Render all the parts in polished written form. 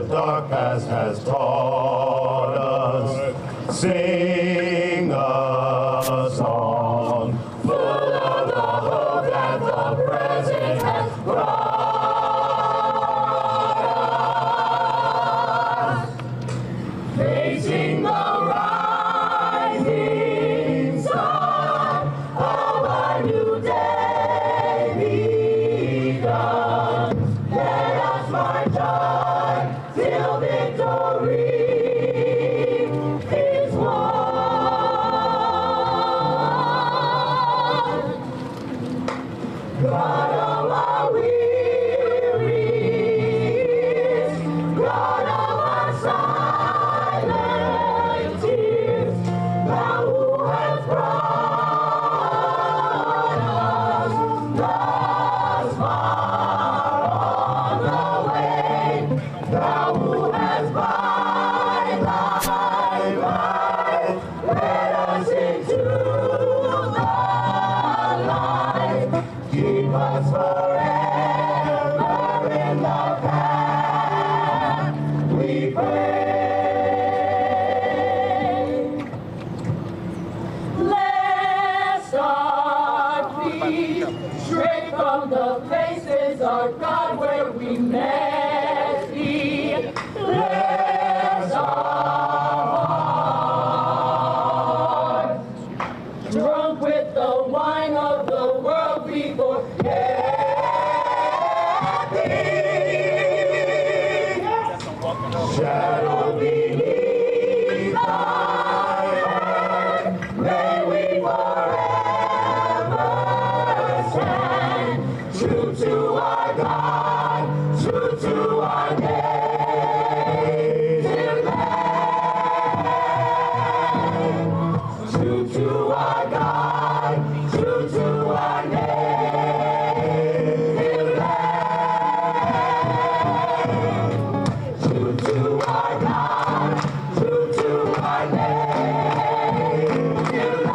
dark past has taught us. Sing a song full of the hope that the present has brought us. Facing the rising sun of a new day begun. Let us march on till victory is won. God of our wearies, God of our silent tears, thou who hast brought us thus far on the way, thou who hast by thy light led us into the light. Keep us forever in the path we pray. Bless our feet, straight from the places of God where we met thee. Bless our hearts, drunk with the wine of the world we forget thee. Shadow beneath thy hand, may we forever stand, true to our God, true to our native land. True to our God, true to our native land. True to our God, true to our native land.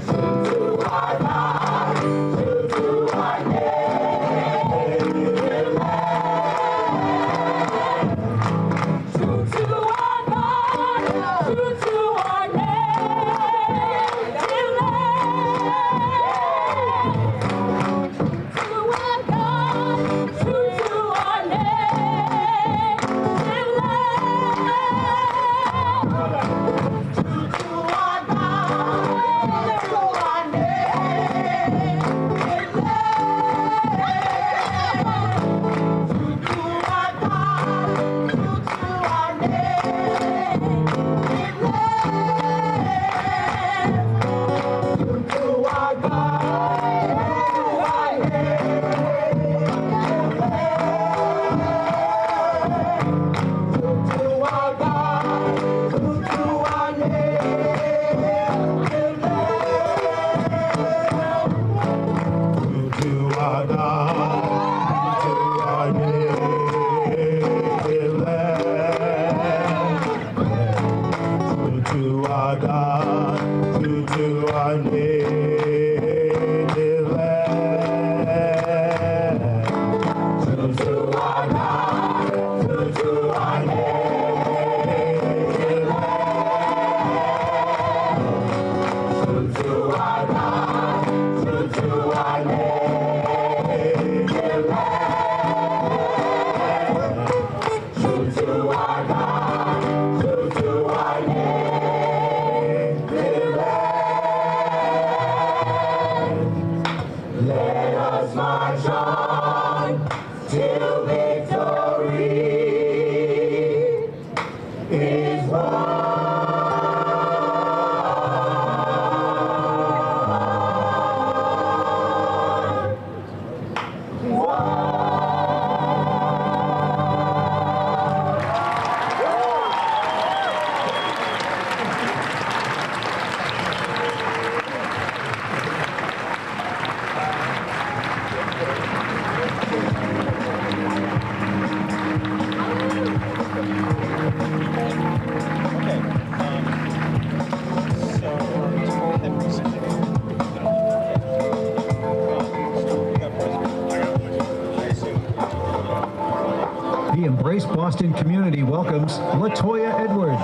True to our God, true to our native land. True to our God, true to our native land. To our God, true to our native land. True to our God, true to our native land. True to our God, true to our native land. True to our God, true to our God, true to our native land. True to our God, true to our native land. True to our God, true to our native land. True to our God, true to our native land. True to our God, true to our native land. True to our God, true to our native land. Let us march on till victory is won. The Embrace Boston community welcomes LaToya Edwards.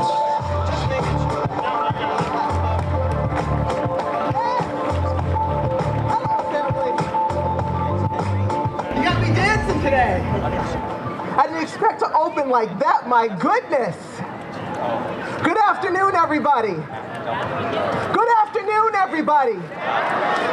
You got me dancing today. I didn't expect to open like that, my goodness. Good afternoon, everybody. Good afternoon, everybody.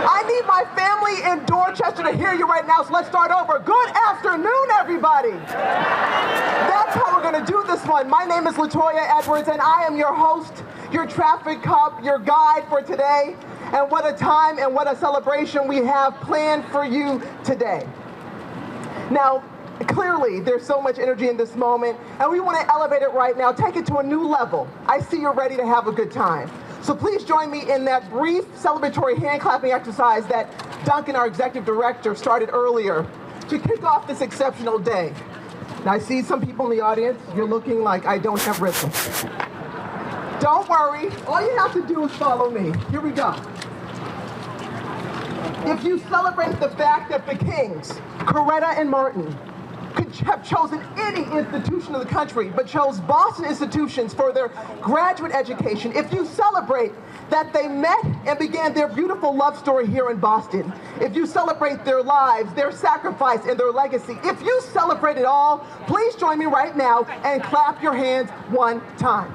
I need my family in Dorchester to hear you right now, so let's start over. Good afternoon, everybody. That's how we're going to do this one. My name is LaToya Edwards, and I am your host, your traffic cop, your guide for today. And what a time and what a celebration we have planned for you today. Now, clearly, there's so much energy in this moment, and we want to elevate it right now, take it to a new level. I see you're ready to have a good time. So please join me in that brief celebratory hand-clapping exercise that Duncan, our executive director, started earlier to kick off this exceptional day. Now, I see some people in the audience. You're looking like I don't have rhythm. Don't worry. All you have to do is follow me. Here we go. If you celebrate the fact that the Kings, Coretta and Martin, could have chosen any institution of the country, but chose Boston institutions for their graduate education, if you celebrate that they met and began their beautiful love story here in Boston, if you celebrate their lives, their sacrifice, and their legacy, if you celebrate it all, please join me right now and clap your hands one time.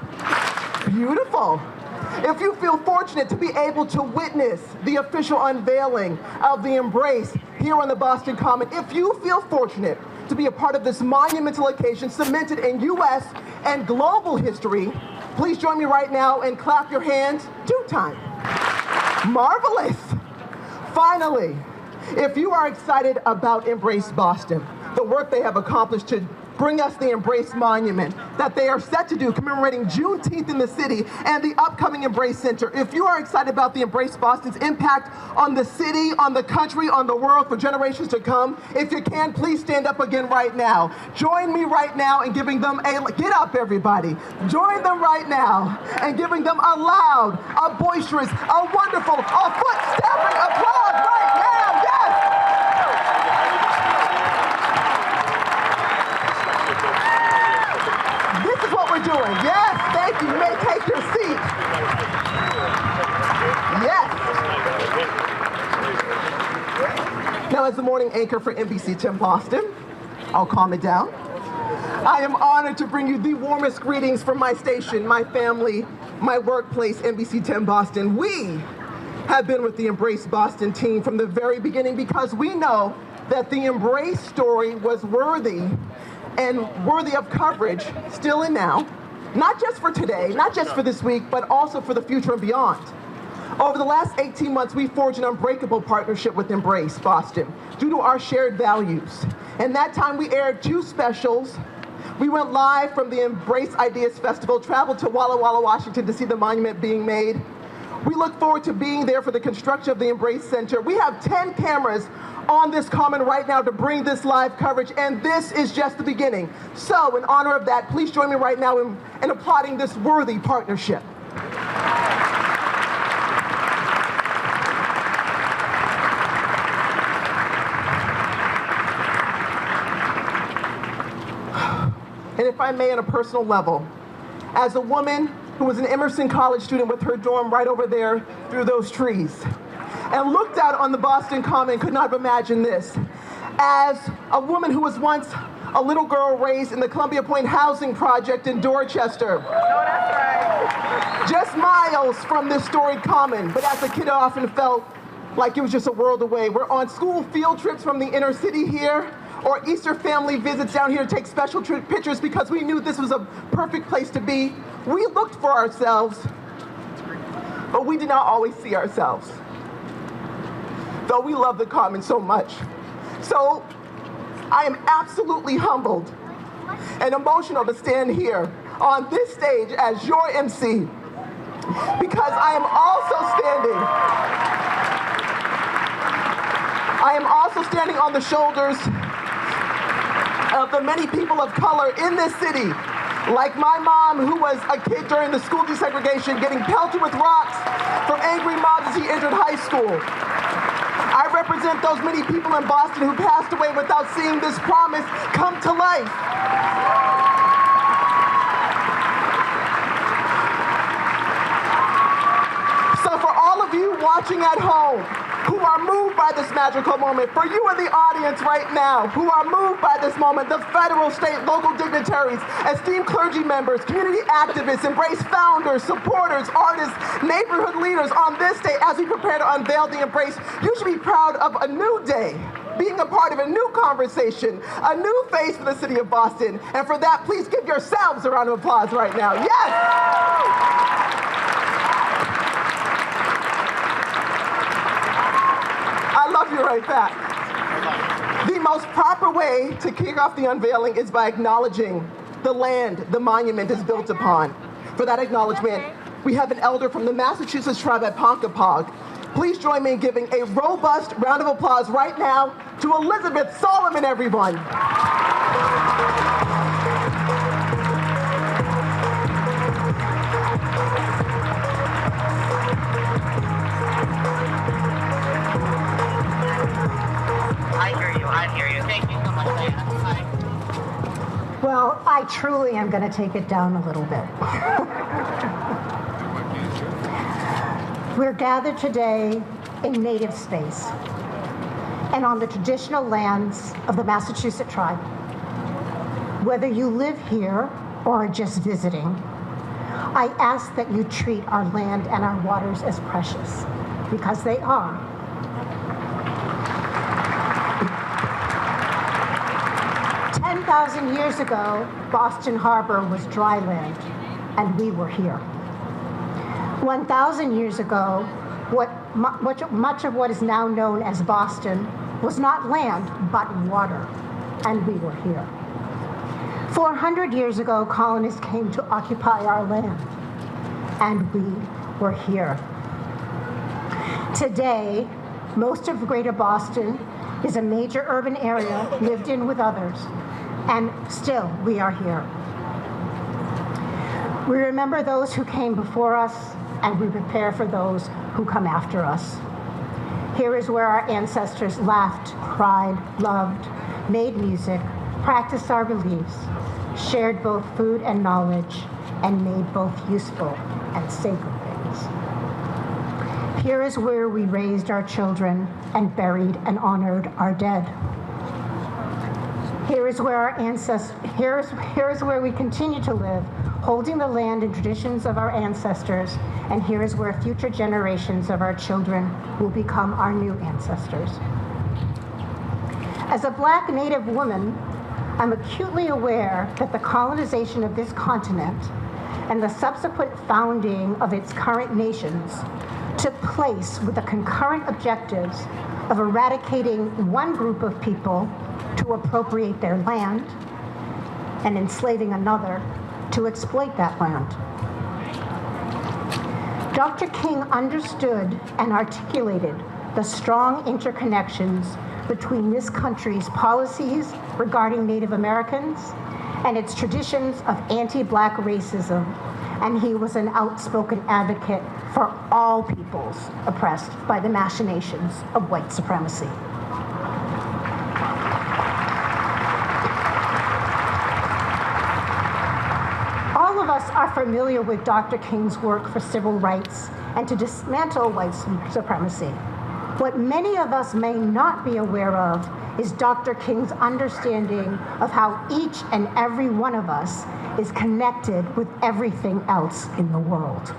Beautiful. If you feel fortunate to be able to witness the official unveiling of the Embrace here on the Boston Common, if you feel fortunate to be a part of this monumental occasion cemented in U.S. and global history, please join me right now and clap your hands 2 times. Marvelous. Finally, if you are excited about Embrace Boston, the work they have accomplished to bring us the Embrace Monument that they are set to do commemorating Juneteenth in the city and the upcoming Embrace Center. If you are excited about the Embrace Boston's impact on the city, on the country, on the world for generations to come, if you can, please stand up again right now. Join me right now in giving them a, get up everybody. Join them right now and giving them a loud, a boisterous, a wonderful, a foot-stamping applause right now, yes! We're doing. Yes, thank you. You may take your seat. Yes. Now, as the morning anchor for NBC 10 Boston, I'll calm it down. I am honored to bring you the warmest greetings from my station, my family, my workplace, NBC 10 Boston. We have been with the Embrace Boston team from the very beginning because we know that the Embrace story was worthy of coverage still and now, not just for today, not just for this week, but also for the future and beyond. Over the last 18 months, we forged an unbreakable partnership with Embrace Boston due to our shared values. In that time, we aired 2 specials. We went live from the Embrace Ideas Festival, traveled to Walla Walla, Washington to see the monument being made. We look forward to being there for the construction of the Embrace Center. We have 10 cameras on this common right now to bring this live coverage, and this is just the beginning. So, in honor of that, please join me right now in applauding this worthy partnership. And if I may, on a personal level, as a woman who was an Emerson College student with her dorm right over there through those trees, and looked out on the Boston Common, could not have imagined this. As a woman who was once a little girl raised in the Columbia Point Housing Project in Dorchester. No, that's right. Just miles from this storied common, but as a kid I often felt like it was just a world away. We're on school field trips from the inner city here, or Easter family visits down here to take special pictures because we knew this was a perfect place to be. We looked for ourselves, but we did not always see ourselves. Though we love the Common so much. So I am absolutely humbled and emotional to stand here on this stage as your MC, because I am also standing on the shoulders of the many people of color in this city, like my mom, who was a kid during the school desegregation, getting pelted with rocks from angry mobs as he entered high school. I represent those many people in Boston who passed away without seeing this promise come to life. watching at home who are moved by this magical moment, for you in the audience right now who are moved by this moment, the federal, state, local dignitaries, esteemed clergy members, community activists, Embrace founders, supporters, artists, neighborhood leaders on this day as we prepare to unveil the Embrace, you should be proud of a new day, being a part of a new conversation, a new face for the city of Boston. And for that, please give yourselves a round of applause right now. Yes! I love you right back. The most proper way to kick off the unveiling is by acknowledging the land the monument is built upon. For that acknowledgement, we have an elder from the Massachusetts tribe at Ponkapog. Please join me in giving a robust round of applause right now to Elizabeth Solomon, everyone. I hear you. Thank you so much, Diana. Hi. Well, I truly am going to take it down a little bit. We're gathered today in native space and on the traditional lands of the Massachusetts tribe. Whether you live here or are just visiting, I ask that you treat our land and our waters as precious, because they are. 10,000 years ago, Boston Harbor was dry land, and we were here. 1,000 years ago, much of what is now known as Boston was not land, but water, and we were here. 400 years ago, colonists came to occupy our land, and we were here. Today, most of Greater Boston is a major urban area lived in with others, and still we are here. We remember those who came before us, and we prepare for those who come after us. Here is where our ancestors laughed, cried, loved, made music, practiced our beliefs, shared both food and knowledge, and made both useful and sacred things. Here is where we raised our children and buried and honored our dead. Here is where our ancestors, here is where we continue to live, holding the land and traditions of our ancestors, and here is where future generations of our children will become our new ancestors. As a Black Native woman, I'm acutely aware that the colonization of this continent and the subsequent founding of its current nations took place with the concurrent objectives of eradicating one group of people to appropriate their land and enslaving another to exploit that land. Dr. King understood and articulated the strong interconnections between this country's policies regarding Native Americans and its traditions of anti-Black racism, and he was an outspoken advocate for all peoples oppressed by the machinations of white supremacy. All of us are familiar with Dr. King's work for civil rights and to dismantle white supremacy. What many of us may not be aware of is Dr. King's understanding of how each and every one of us is connected with everything else in the world.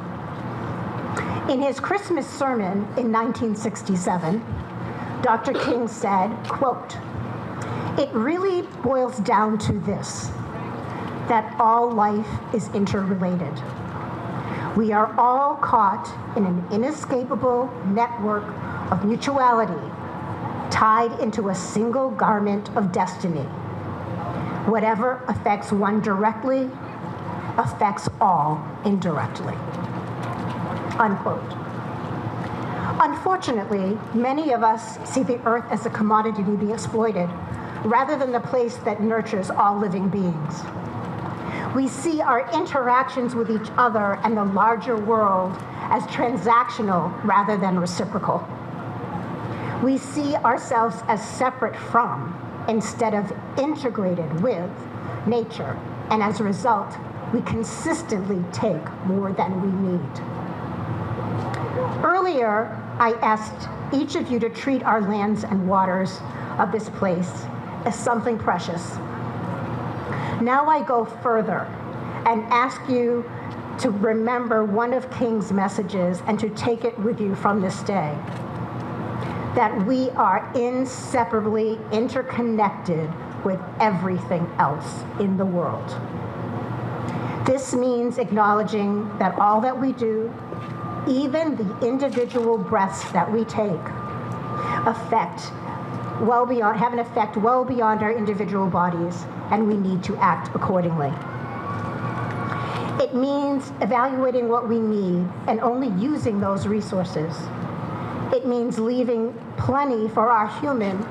In his Christmas sermon in 1967, Dr. King said, quote, "It really boils down to this, that all life is interrelated. We are all caught in an inescapable network of mutuality, tied into a single garment of destiny. Whatever affects one directly affects all indirectly." Unquote. Unfortunately, many of us see the earth as a commodity to be exploited, rather than the place that nurtures all living beings. We see our interactions with each other and the larger world as transactional rather than reciprocal. We see ourselves as separate from, instead of integrated with, nature, and as a result, we consistently take more than we need. Earlier, I asked each of you to treat our lands and waters of this place as something precious. Now I go further and ask you to remember one of King's messages and to take it with you from this day. That we are inseparably interconnected with everything else in the world. This means acknowledging that all that we do, even the individual breaths that we take, have an effect well beyond our individual bodies, and we need to act accordingly. It means evaluating what we need and only using those resources. It means leaving plenty for our human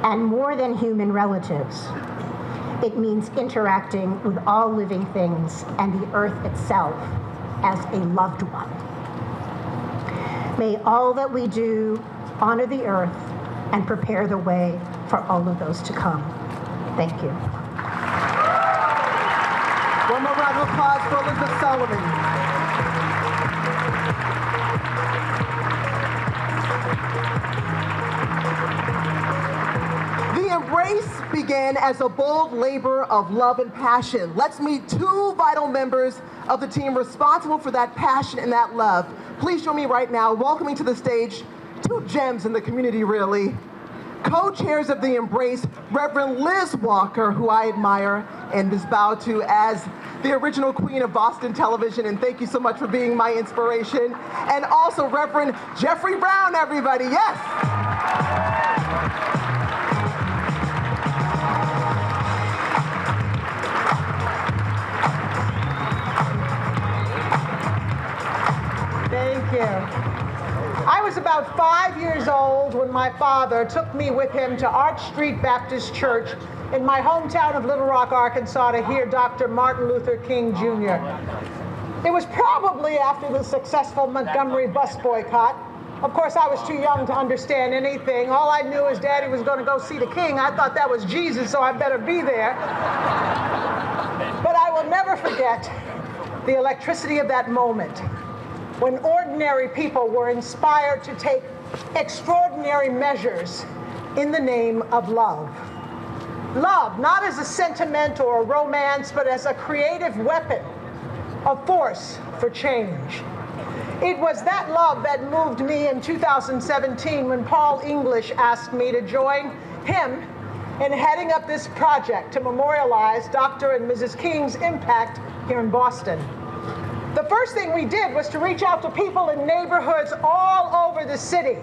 and more than human relatives. It means interacting with all living things and the earth itself as a loved one. May all that we do honor the earth and prepare the way for all of those to come. Thank you. One more round of applause for Elizabeth Sullivan. The Embrace began as a bold labor of love and passion. Let's meet two vital members of the team responsible for that passion and that love. Please join me right now, welcoming to the stage two gems in the community, really. Co-chairs of the Embrace, Reverend Liz Walker, who I admire and is bowed to as the original queen of Boston television, and thank you so much for being my inspiration. And also Reverend Jeffrey Brown, everybody, yes! Thank you. I was about 5 years old when my father took me with him to Arch Street Baptist Church in my hometown of Little Rock, Arkansas, to hear Dr. Martin Luther King Jr. It was probably after the successful Montgomery bus boycott. Of course, I was too young to understand anything. All I knew is Daddy was going to go see the King. I thought that was Jesus, so I better be there. But I will never forget the electricity of that moment, when ordinary people were inspired to take extraordinary measures in the name of love. Love, not as a sentiment or a romance, but as a creative weapon, a force for change. It was that love that moved me in 2017 when Paul English asked me to join him in heading up this project to memorialize Dr. and Mrs. King's impact here in Boston. The first thing we did was to reach out to people in neighborhoods all over the city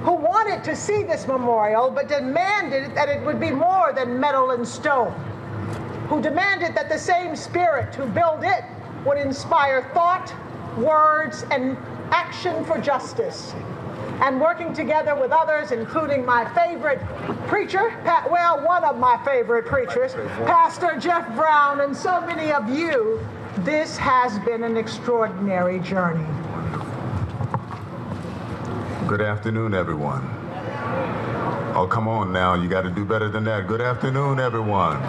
who wanted to see this memorial but demanded that it would be more than metal and stone, who demanded that the same spirit who built it would inspire thought, words, and action for justice. And working together with others, including my favorite preacher, one of my favorite preachers, Pastor Jeff Brown, and so many of you, this has been an extraordinary journey. Good afternoon, everyone. Oh, come on now, you got to do better than that. Good afternoon, everyone.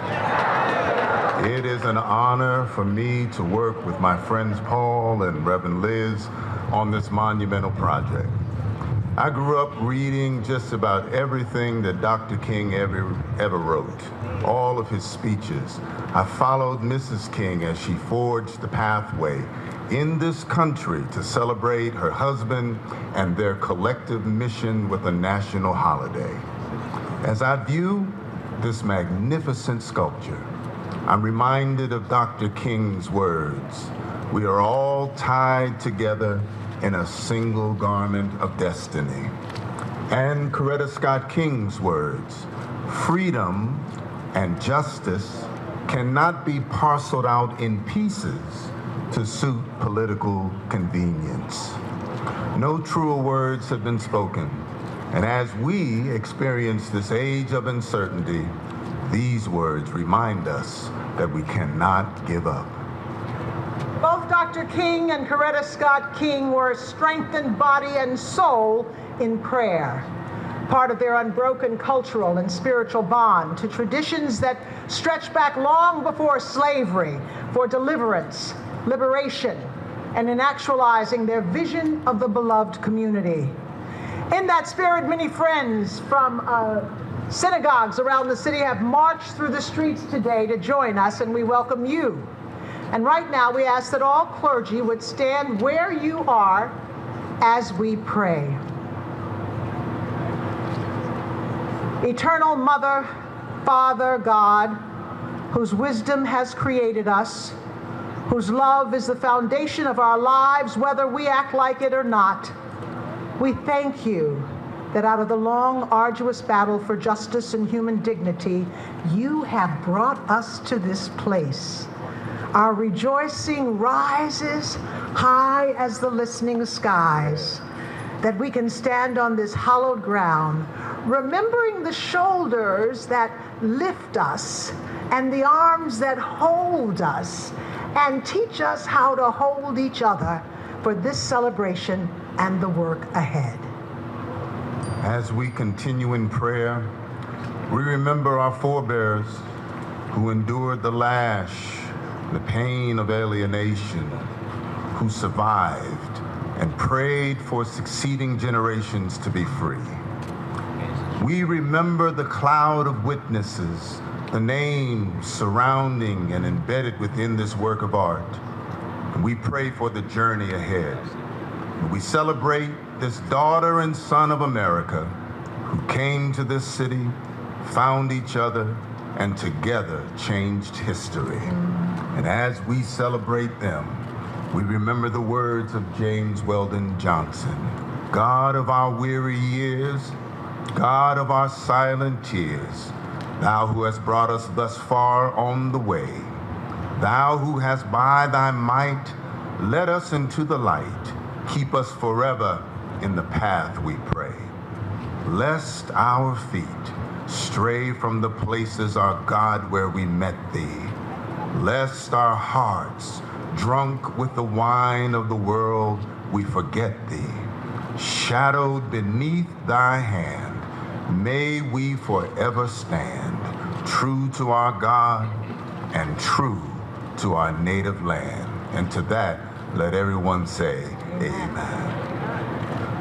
It is an honor for me to work with my friends Paul and Reverend Liz on this monumental project. I grew up reading just about everything that Dr. King ever wrote, all of his speeches. I followed Mrs. King as she forged the pathway in this country to celebrate her husband and their collective mission with a national holiday. As I view this magnificent sculpture, I'm reminded of Dr. King's words, "We are all tied together in a single garment of destiny." And Coretta Scott King's words, "Freedom and justice cannot be parceled out in pieces to suit political convenience." No truer words have been spoken. And as we experience this age of uncertainty, these words remind us that we cannot give up. Both Dr. King and Coretta Scott King were strengthened body and soul in prayer, part of their unbroken cultural and spiritual bond to traditions that stretch back long before slavery for deliverance, liberation, and in actualizing their vision of the beloved community. In that spirit, many friends from synagogues around the city have marched through the streets today to join us, and we welcome you. And right now, we ask that all clergy would stand where you are as we pray. Eternal Mother, Father, God, whose wisdom has created us, whose love is the foundation of our lives, whether we act like it or not, we thank you that out of the long, arduous battle for justice and human dignity, you have brought us to this place. Our rejoicing rises high as the listening skies, that we can stand on this hallowed ground, remembering the shoulders that lift us and the arms that hold us and teach us how to hold each other for this celebration and the work ahead. As we continue in prayer, we remember our forebears who endured the lash, the pain of alienation, who survived and prayed for succeeding generations to be free. We remember the cloud of witnesses, the names surrounding and embedded within this work of art. And we pray for the journey ahead. We celebrate this daughter and son of America who came to this city, found each other, and together changed history. And as we celebrate them, we remember the words of James Weldon Johnson: God of our weary years, God of our silent tears, thou who hast brought us thus far on the way, thou who hast by thy might led us into the light, keep us forever in the path we pray. Lest our feet stray from the places, our God, where we met thee, lest our hearts, drunk with the wine of the world, we forget thee. Shadowed beneath thy hand, may we forever stand, true to our God and true to our native land. And to that, let everyone say, amen.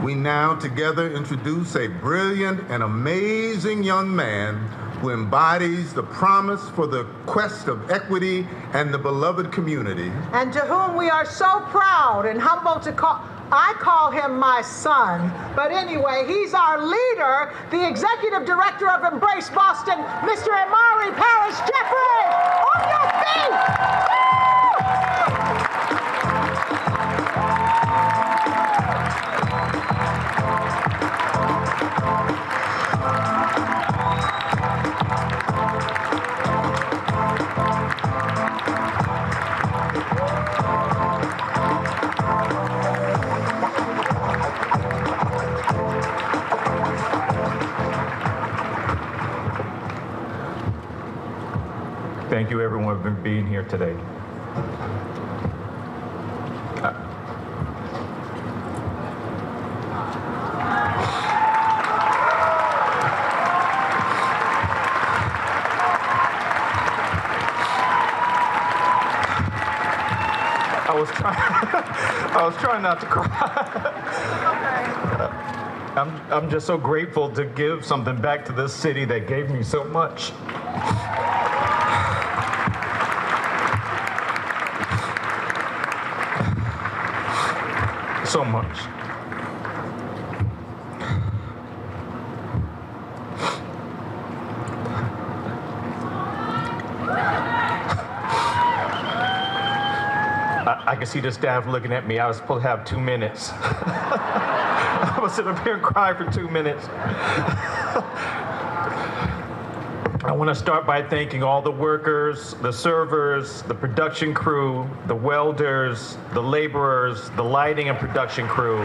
We now together introduce a brilliant and amazing young man who embodies the promise for the quest of equity and the beloved community. And to whom we are so proud and humbled to call, I call him my son, but anyway, he's our leader, the executive director of Embrace Boston, Mr. Amari Parrish Jeffrey. On your feet! Thank you, everyone, for being here today. I was trying not to cry. I'm just so grateful to give something back to this city that gave me so much. So much. I can see the staff looking at me. I was supposed to have 2 minutes. I was sit up here and cry for 2 minutes. I want to start by thanking all the workers, the servers, the production crew, the welders, the laborers, the lighting and production crew,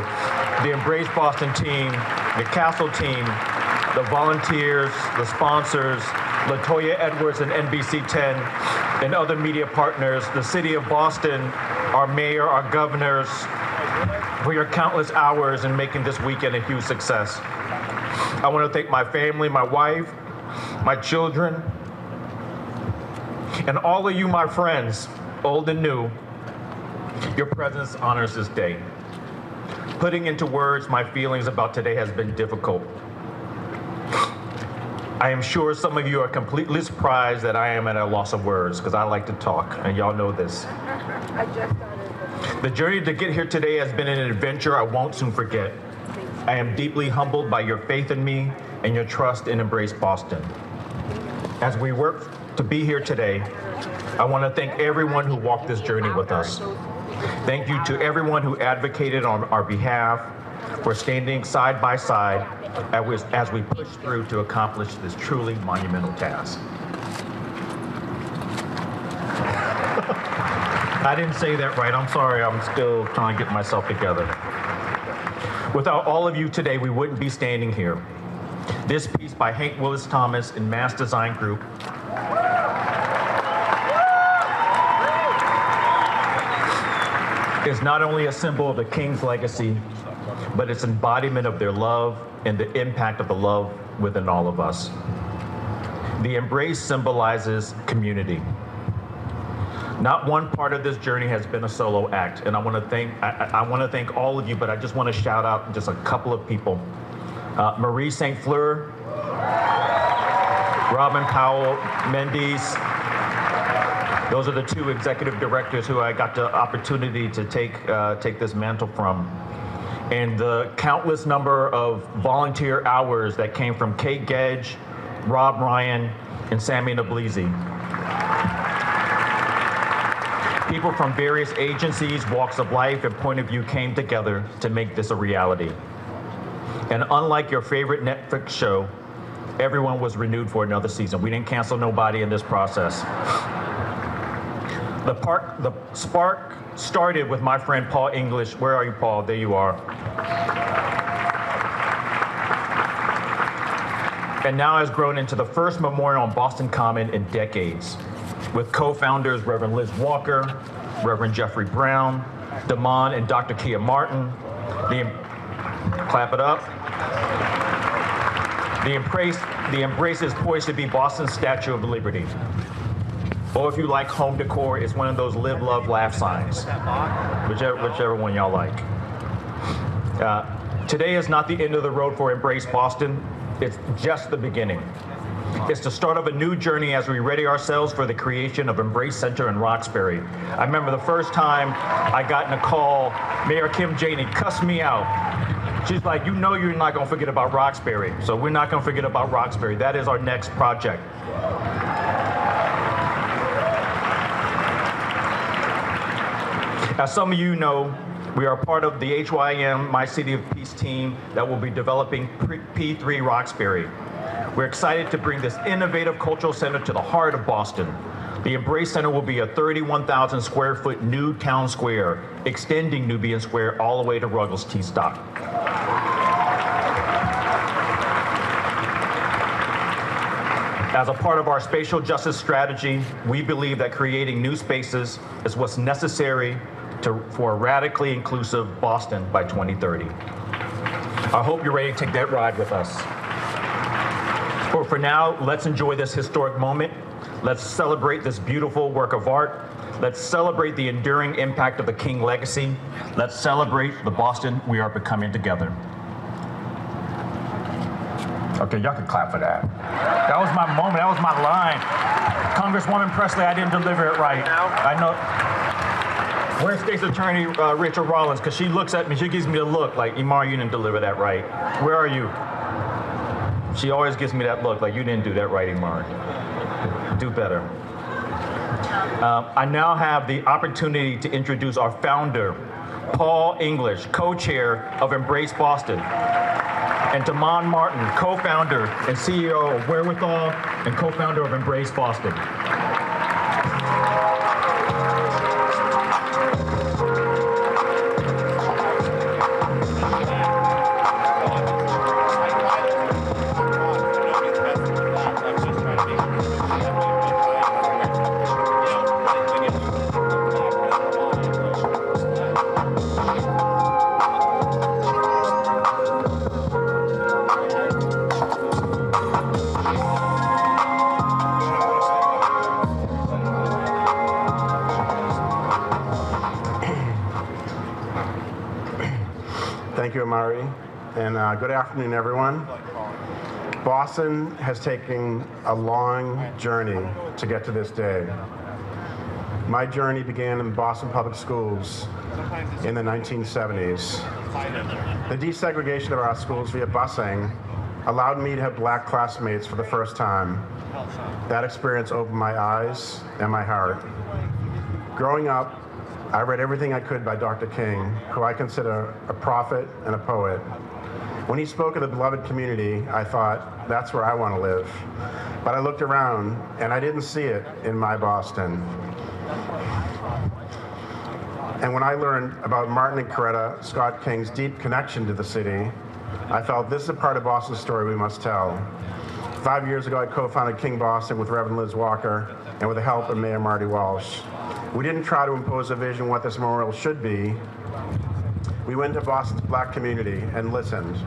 the Embrace Boston team, the Castle team, the volunteers, the sponsors, LaToya Edwards and NBC 10, and other media partners, the city of Boston, our mayor, our governors, for your countless hours in making this weekend a huge success. I want to thank my family, my wife, my children, and all of you, my friends, old and new. Your presence honors this day. Putting into words my feelings about today has been difficult. I am sure some of you are completely surprised that I am at a loss of words because I like to talk, and y'all know this. The journey to get here today has been an adventure I won't soon forget. I am deeply humbled by your faith in me and your trust in Embrace Boston. As we work to be here today, I want to thank everyone who walked this journey with us. Thank you to everyone who advocated on our behalf for standing side by side as we push through to accomplish this truly monumental task. I didn't say that right. I'm sorry. I'm still trying to get myself together. Without all of you today, we wouldn't be standing here. This piece by Hank Willis Thomas and Mass Design Group is not only a symbol of the King's legacy, but it's embodiment of their love and the impact of the love within all of us. The embrace symbolizes community. Not one part of this journey has been a solo act, and I want to thank all of you, but I just want to shout out just a couple of people. Marie St. Fleur, Robin Powell Mendes. Those are the two executive directors who I got the opportunity to take this mantle from. And the countless number of volunteer hours that came from Kate Gedge, Rob Ryan, and Sammy Nablisi. People from various agencies, walks of life, and point of view came together to make this a reality. And unlike your favorite Netflix show, everyone was renewed for another season. We didn't cancel nobody in this process. The spark started with my friend Paul English. Where are you, Paul? There you are. And now has grown into the first memorial on Boston Common in decades, with co-founders Reverend Liz Walker, Reverend Jeffrey Brown, Damon and Dr. Kia Martin. Clap it up. The Embrace is poised to be Boston's Statue of Liberty. Or if you like home decor, it's one of those live, love, laugh signs. Whichever one y'all like. Today is not the end of the road for Embrace Boston. It's just the beginning. It's the start of a new journey as we ready ourselves for the creation of Embrace Center in Roxbury. I remember the first time I got in a call, Mayor Kim Janey cussed me out. She's like, you know you're not gonna forget about Roxbury. So we're not gonna forget about Roxbury. That is our next project. As some of you know, we are part of the HYM, My City of Peace team that will be developing P3 Roxbury. We're excited to bring this innovative cultural center to the heart of Boston. The Embrace Center will be a 31,000 square foot new town square, extending Nubian Square all the way to Ruggles T. Stock. As a part of our spatial justice strategy, we believe that creating new spaces is what's necessary for a radically inclusive Boston by 2030. I hope you're ready to take that ride with us. But for now, let's enjoy this historic moment. Let's celebrate this beautiful work of art. Let's celebrate the enduring impact of the King legacy. Let's celebrate the Boston we are becoming together. Okay, y'all can clap for that. That was my moment, that was my line. Congresswoman Presley, I didn't deliver it right. I know. Where's State's Attorney Rachel Rollins? Because she looks at me, she gives me a look like, Imar, you didn't deliver that right. Where are you? She always gives me that look like, you didn't do that right, Imar. Do better. I now have the opportunity to introduce our founder, Paul English, co-chair of Embrace Boston, and Damon Martin, co-founder and CEO of Wherewithal and co-founder of Embrace Boston. Thank you, Amari. And good afternoon, everyone. Boston has taken a long journey to get to this day. My journey began in Boston Public Schools in the 1970s. The desegregation of our schools via busing allowed me to have black classmates for the first time. That experience opened my eyes and my heart. Growing up, I read everything I could by Dr. King, who I consider a prophet and a poet. When he spoke of the beloved community, I thought, that's where I want to live. But I looked around, and I didn't see it in my Boston. And when I learned about Martin and Coretta Scott King's deep connection to the city, I felt this is a part of Boston's story we must tell. 5 years ago, I co-founded King Boston with Reverend Liz Walker and with the help of Mayor Marty Walsh. We didn't try to impose a vision of what this memorial should be. We went to Boston's black community and listened.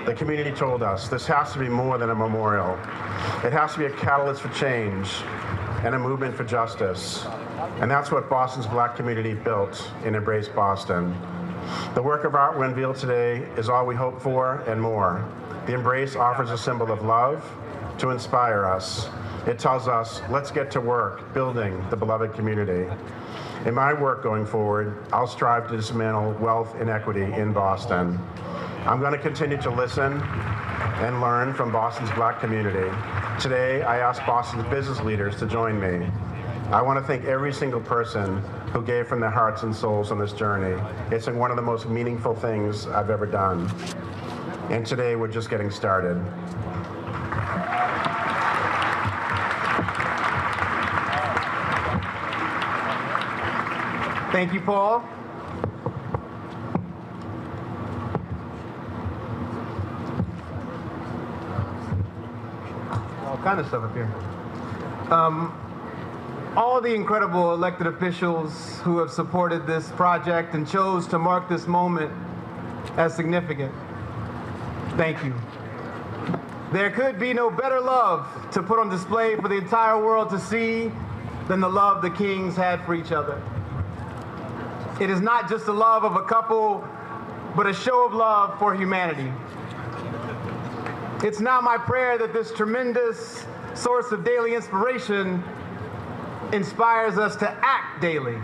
The community told us this has to be more than a memorial. It has to be a catalyst for change and a movement for justice. And that's what Boston's black community built in Embrace Boston. The work of art we unveil today is all we hope for and more. The Embrace offers a symbol of love to inspire us. It tells us, let's get to work building the beloved community. In my work going forward, I'll strive to dismantle wealth inequity in Boston. I'm going to continue to listen and learn from Boston's black community. Today, I ask Boston's business leaders to join me. I want to thank every single person who gave from their hearts and souls on this journey. It's one of the most meaningful things I've ever done. And today, we're just getting started. Thank you, Paul. All kind of stuff up here. All the incredible elected officials who have supported this project and chose to mark this moment as significant. Thank you. There could be no better love to put on display for the entire world to see than the love the Kings had for each other. It is not just the love of a couple, but a show of love for humanity. It's now my prayer that this tremendous source of daily inspiration inspires us to act daily,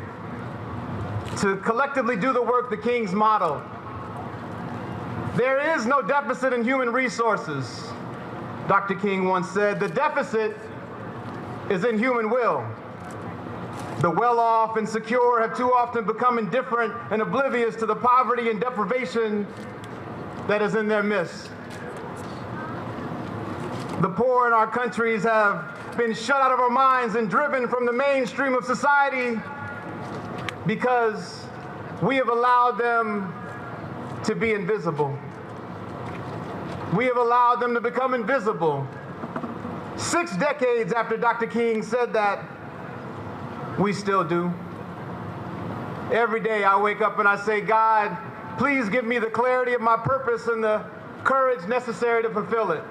to collectively do the work the Kings modeled. There is no deficit in human resources, Dr. King once said. The deficit is in human will. The well-off and secure have too often become indifferent and oblivious to the poverty and deprivation that is in their midst. The poor in our countries have been shut out of our minds and driven from the mainstream of society because we have allowed them to be invisible. We have allowed them to become invisible. 6 decades after Dr. King said that, we still do. Every day I wake up and I say, God, please give me the clarity of my purpose and the courage necessary to fulfill it.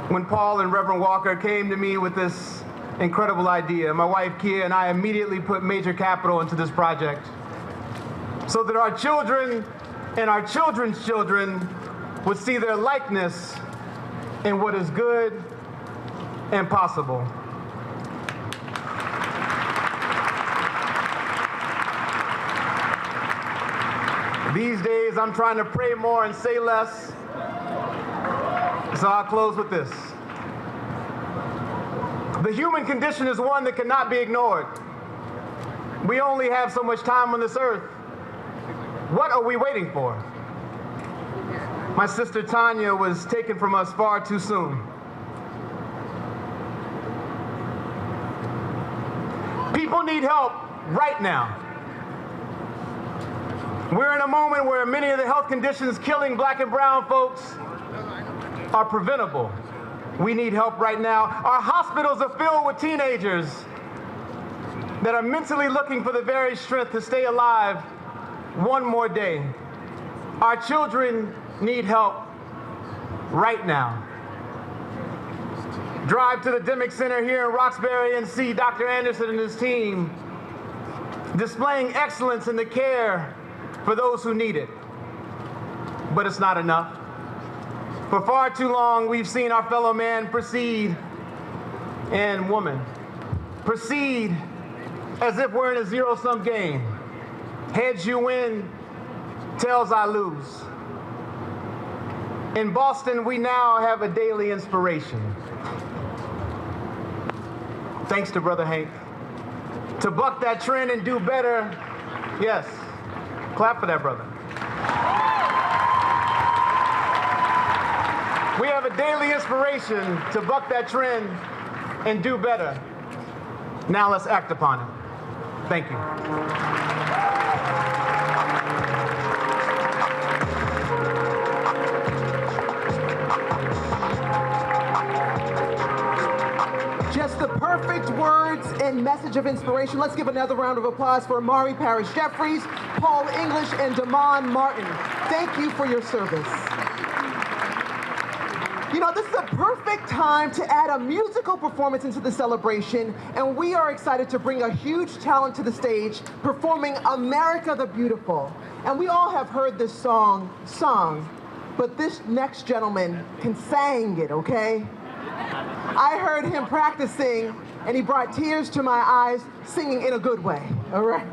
When Paul and Reverend Walker came to me with this incredible idea, my wife Kia and I immediately put major capital into this project so that our children and our children's children would see their likeness in what is good and possible. These days, I'm trying to pray more and say less, so I'll close with this. The human condition is one that cannot be ignored. We only have so much time on this earth. What are we waiting for? My sister Tanya was taken from us far too soon. People need help right now. We're in a moment where many of the health conditions killing black and brown folks are preventable. We need help right now. Our hospitals are filled with teenagers that are mentally looking for the very strength to stay alive one more day. Our children need help right now. Drive to the Demick Center here in Roxbury and see Dr. Anderson and his team displaying excellence in the care for those who need it. but it's not enough. For far too long, we've seen our fellow man proceed, and woman, proceed as if we're in a zero-sum game. Heads you win, tails I lose. In Boston, we now have a daily inspiration. Thanks to Brother Hank. To buck that trend and do better, yes, clap for that brother. We have a daily inspiration to buck that trend and do better. Now let's act upon it. Thank you. Just the perfect words and message of inspiration. Let's give another round of applause for Amari Parrish Jeffries, Paul English, and Damon Martin. Thank you for your service. You know, this is a perfect time to add a musical performance into the celebration, and we are excited to bring a huge talent to the stage performing America the Beautiful. And we all have heard this song sung, but this next gentleman can sing it, okay? I heard him practicing, and he brought tears to my eyes, singing in a good way, all right?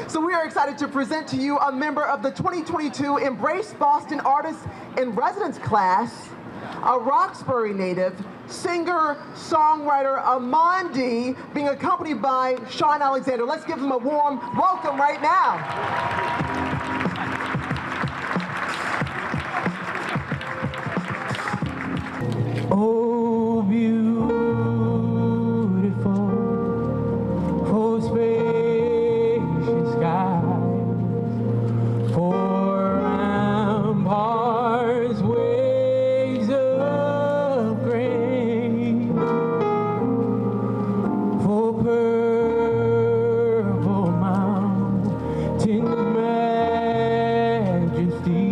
So we are excited to present to you a member of the 2022 Embrace Boston Artist in Residence class, a Roxbury native, singer, songwriter, Amandi, being accompanied by Sean Alexander. Let's give him a warm welcome right now. Oh, beautiful, oh, spacious skies, for ramparts, waves of grain, for purple mountain majesty.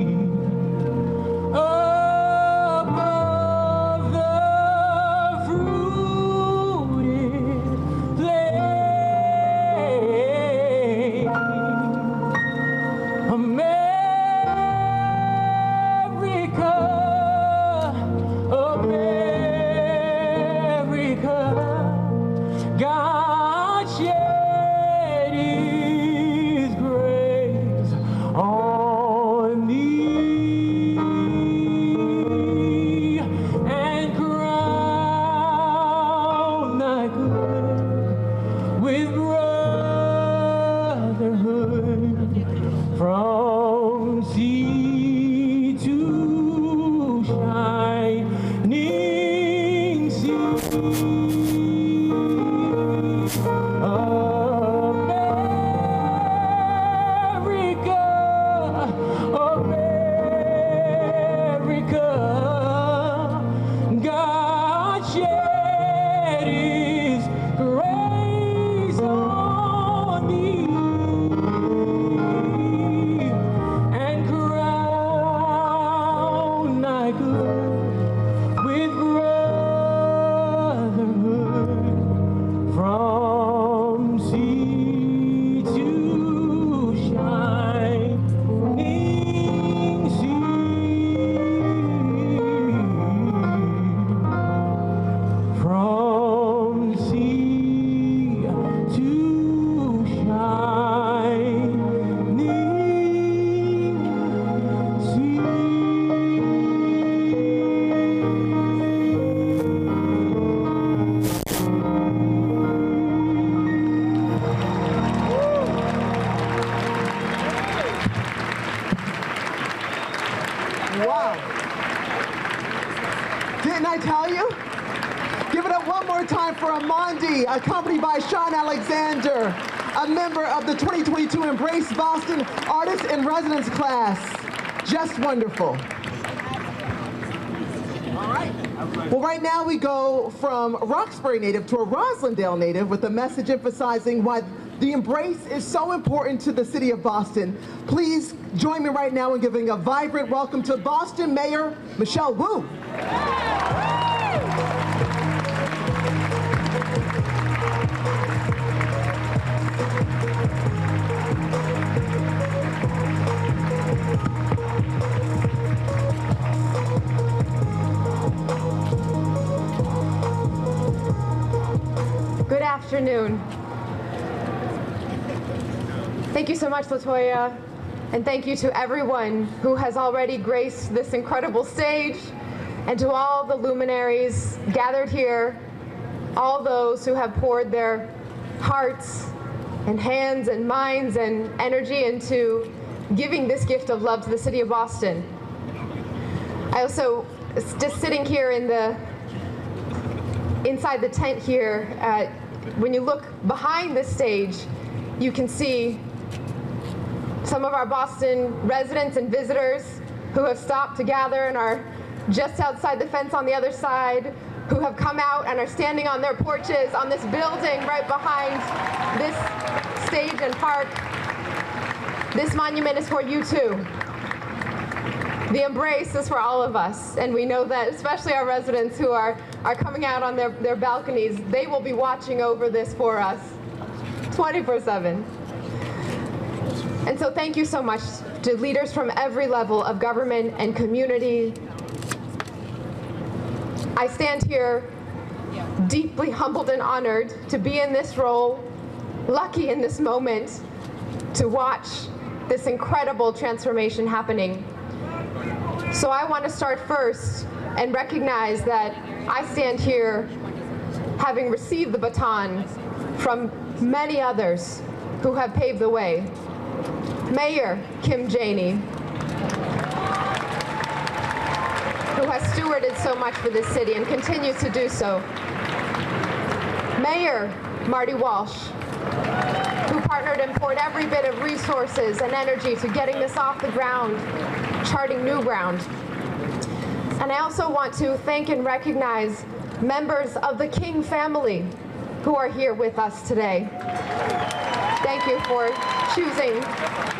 From sea to shining sea, America, America, God shed His grace on thee. Wow. Didn't I tell you? Give it up one more time for Amandi, accompanied by Sean Alexander, a member of the 2022 Embrace Boston Artist in Residence class. Just wonderful. All right. Well, right now we go from Roxbury native to a Roslindale native with a message emphasizing why the Embrace is so important to the city of Boston. Please join me right now in giving a vibrant welcome to Boston Mayor Michelle Wu. afternoon. Thank you so much, LaToya, and thank you to everyone who has already graced this incredible stage, and to all the luminaries gathered here, all those who have poured their hearts and hands and minds and energy into giving this gift of love to the city of Boston. I also, just sitting here inside the tent here, when you look behind the stage, you can see some of our Boston residents and visitors who have stopped to gather and are just outside the fence on the other side, who have come out and are standing on their porches on this building right behind this stage and park. This monument is for you too. The embrace is for all of us, and we know that especially our residents who are coming out on their balconies, they will be watching over this for us 24/7. And so thank you so much to leaders from every level of government and community. I stand here deeply humbled and honored to be in this role, lucky in this moment to watch this incredible transformation happening. So I want to start first and recognize that I stand here having received the baton from many others who have paved the way. Mayor Kim Janey, who has stewarded so much for this city and continues to do so. Mayor Marty Walsh, who partnered and poured every bit of resources and energy to getting this off the ground, charting new ground. And I also want to thank and recognize members of the King family who are here with us today. Thank you for choosing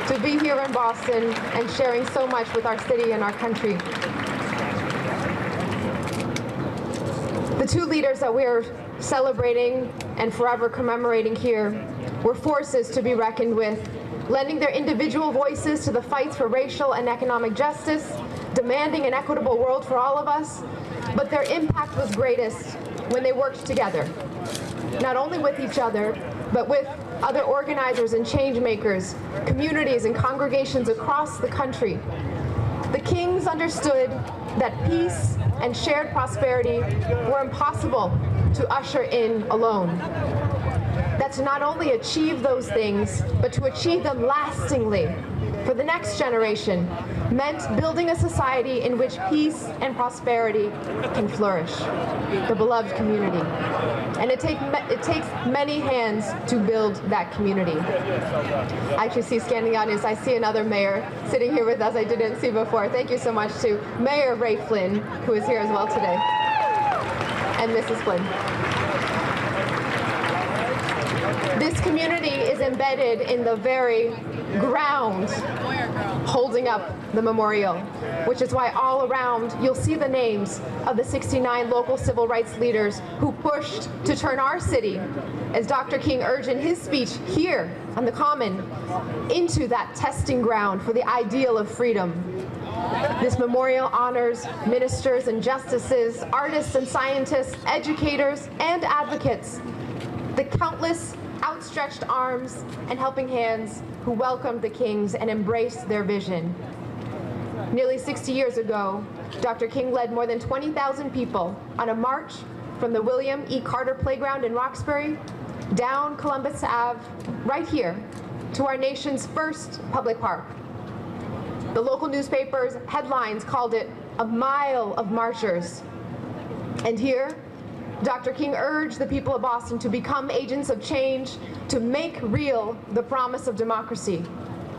to be here in Boston and sharing so much with our city and our country. The two leaders that we're celebrating and forever commemorating here were forces to be reckoned with, lending their individual voices to the fights for racial and economic justice, demanding an equitable world for all of us, but their impact was greatest when they worked together, not only with each other, but with other organizers and change makers, communities and congregations across the country. The Kings understood that peace and shared prosperity were impossible to usher in alone. That to not only achieve those things, but to achieve them lastingly for the next generation meant building a society in which peace and prosperity can flourish, the beloved community. And it takes many hands to build that community. I actually see, scanning the audience, I see another mayor sitting here with us I didn't see before. Thank you so much to Mayor Ray Flynn, who is here as well today, and Mrs. Flynn. This community is embedded in the very ground holding up the memorial, which is why all around you'll see the names of the 69 local civil rights leaders who pushed to turn our city, as Dr. King urged in his speech here on the Common, into that testing ground for the ideal of freedom. This memorial honors ministers and justices, artists and scientists, educators and advocates, the countless outstretched arms and helping hands who welcomed the Kings and embraced their vision. Nearly 60 years ago, Dr. King led more than 20,000 people on a march from the William E. Carter Playground in Roxbury down Columbus Ave, right here, to our nation's first public park. The local newspapers' headlines called it a mile of marchers. And here, Dr. King urged the people of Boston to become agents of change, to make real the promise of democracy.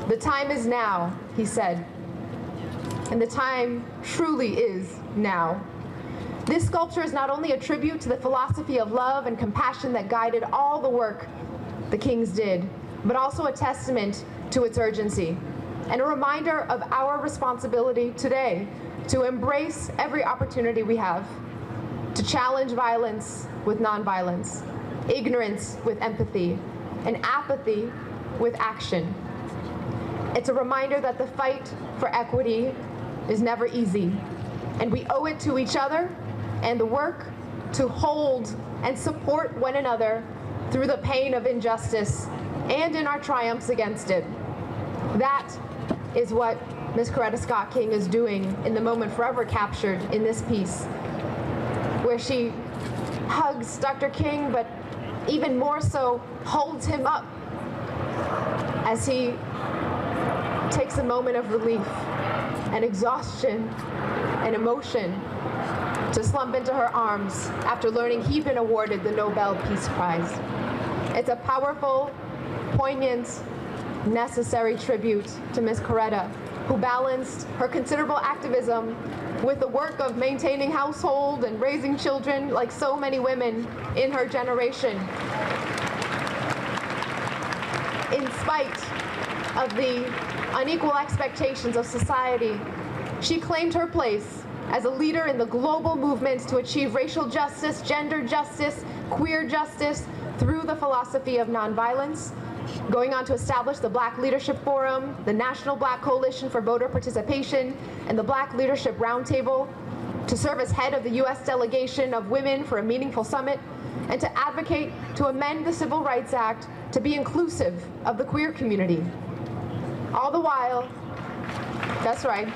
The time is now, he said. And the time truly is now. This sculpture is not only a tribute to the philosophy of love and compassion that guided all the work the Kings did, but also a testament to its urgency and a reminder of our responsibility today to embrace every opportunity we have, to challenge violence with nonviolence, ignorance with empathy, and apathy with action. It's a reminder that the fight for equity is never easy, and we owe it to each other and the work to hold and support one another through the pain of injustice and in our triumphs against it. That is what Ms. Coretta Scott King is doing in the moment forever captured in this piece, where she hugs Dr. King, but even more so holds him up as he takes a moment of relief and exhaustion and emotion to slump into her arms after learning he'd been awarded the Nobel Peace Prize. It's a powerful, poignant, necessary tribute to Ms. Coretta, who balanced her considerable activism with the work of maintaining household and raising children like so many women in her generation. In spite of the unequal expectations of society, she claimed her place as a leader in the global movements to achieve racial justice, gender justice, queer justice through the philosophy of nonviolence, going on to establish the Black Leadership Forum, the National Black Coalition for Voter Participation, and the Black Leadership Roundtable, to serve as head of the U.S. delegation of Women for a Meaningful Summit, and to advocate to amend the Civil Rights Act to be inclusive of the queer community. All the while, that's right,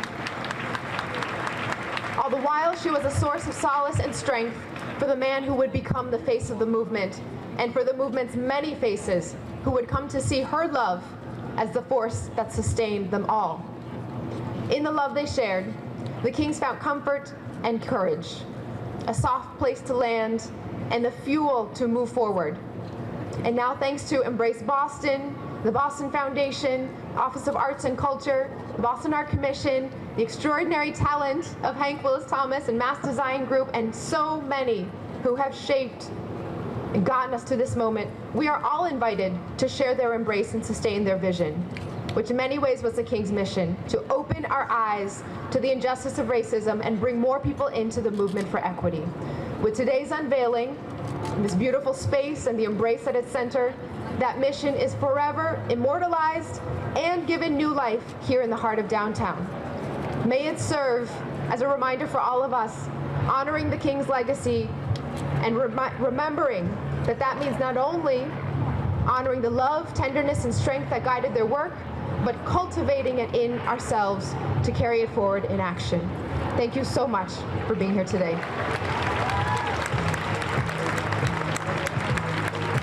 all the while she was a source of solace and strength for the man who would become the face of the movement, and for the movement's many faces who would come to see her love as the force that sustained them all. In the love they shared, the Kings found comfort and courage, a soft place to land, and the fuel to move forward. And now, thanks to Embrace Boston, the Boston Foundation, Office of Arts and Culture, the Boston Art Commission, the extraordinary talent of Hank Willis Thomas and Mass Design Group, and so many who have shaped and gotten us to this moment, we are all invited to share their embrace and sustain their vision, which in many ways was the King's mission, to open our eyes to the injustice of racism and bring more people into the movement for equity. With today's unveiling, this beautiful space and the embrace at its center, that mission is forever immortalized and given new life here in the heart of downtown. May it serve as a reminder for all of us, honoring the King's legacy and remembering that that means not only honoring the love, tenderness, and strength that guided their work, but cultivating it in ourselves to carry it forward in action. Thank you so much for being here today.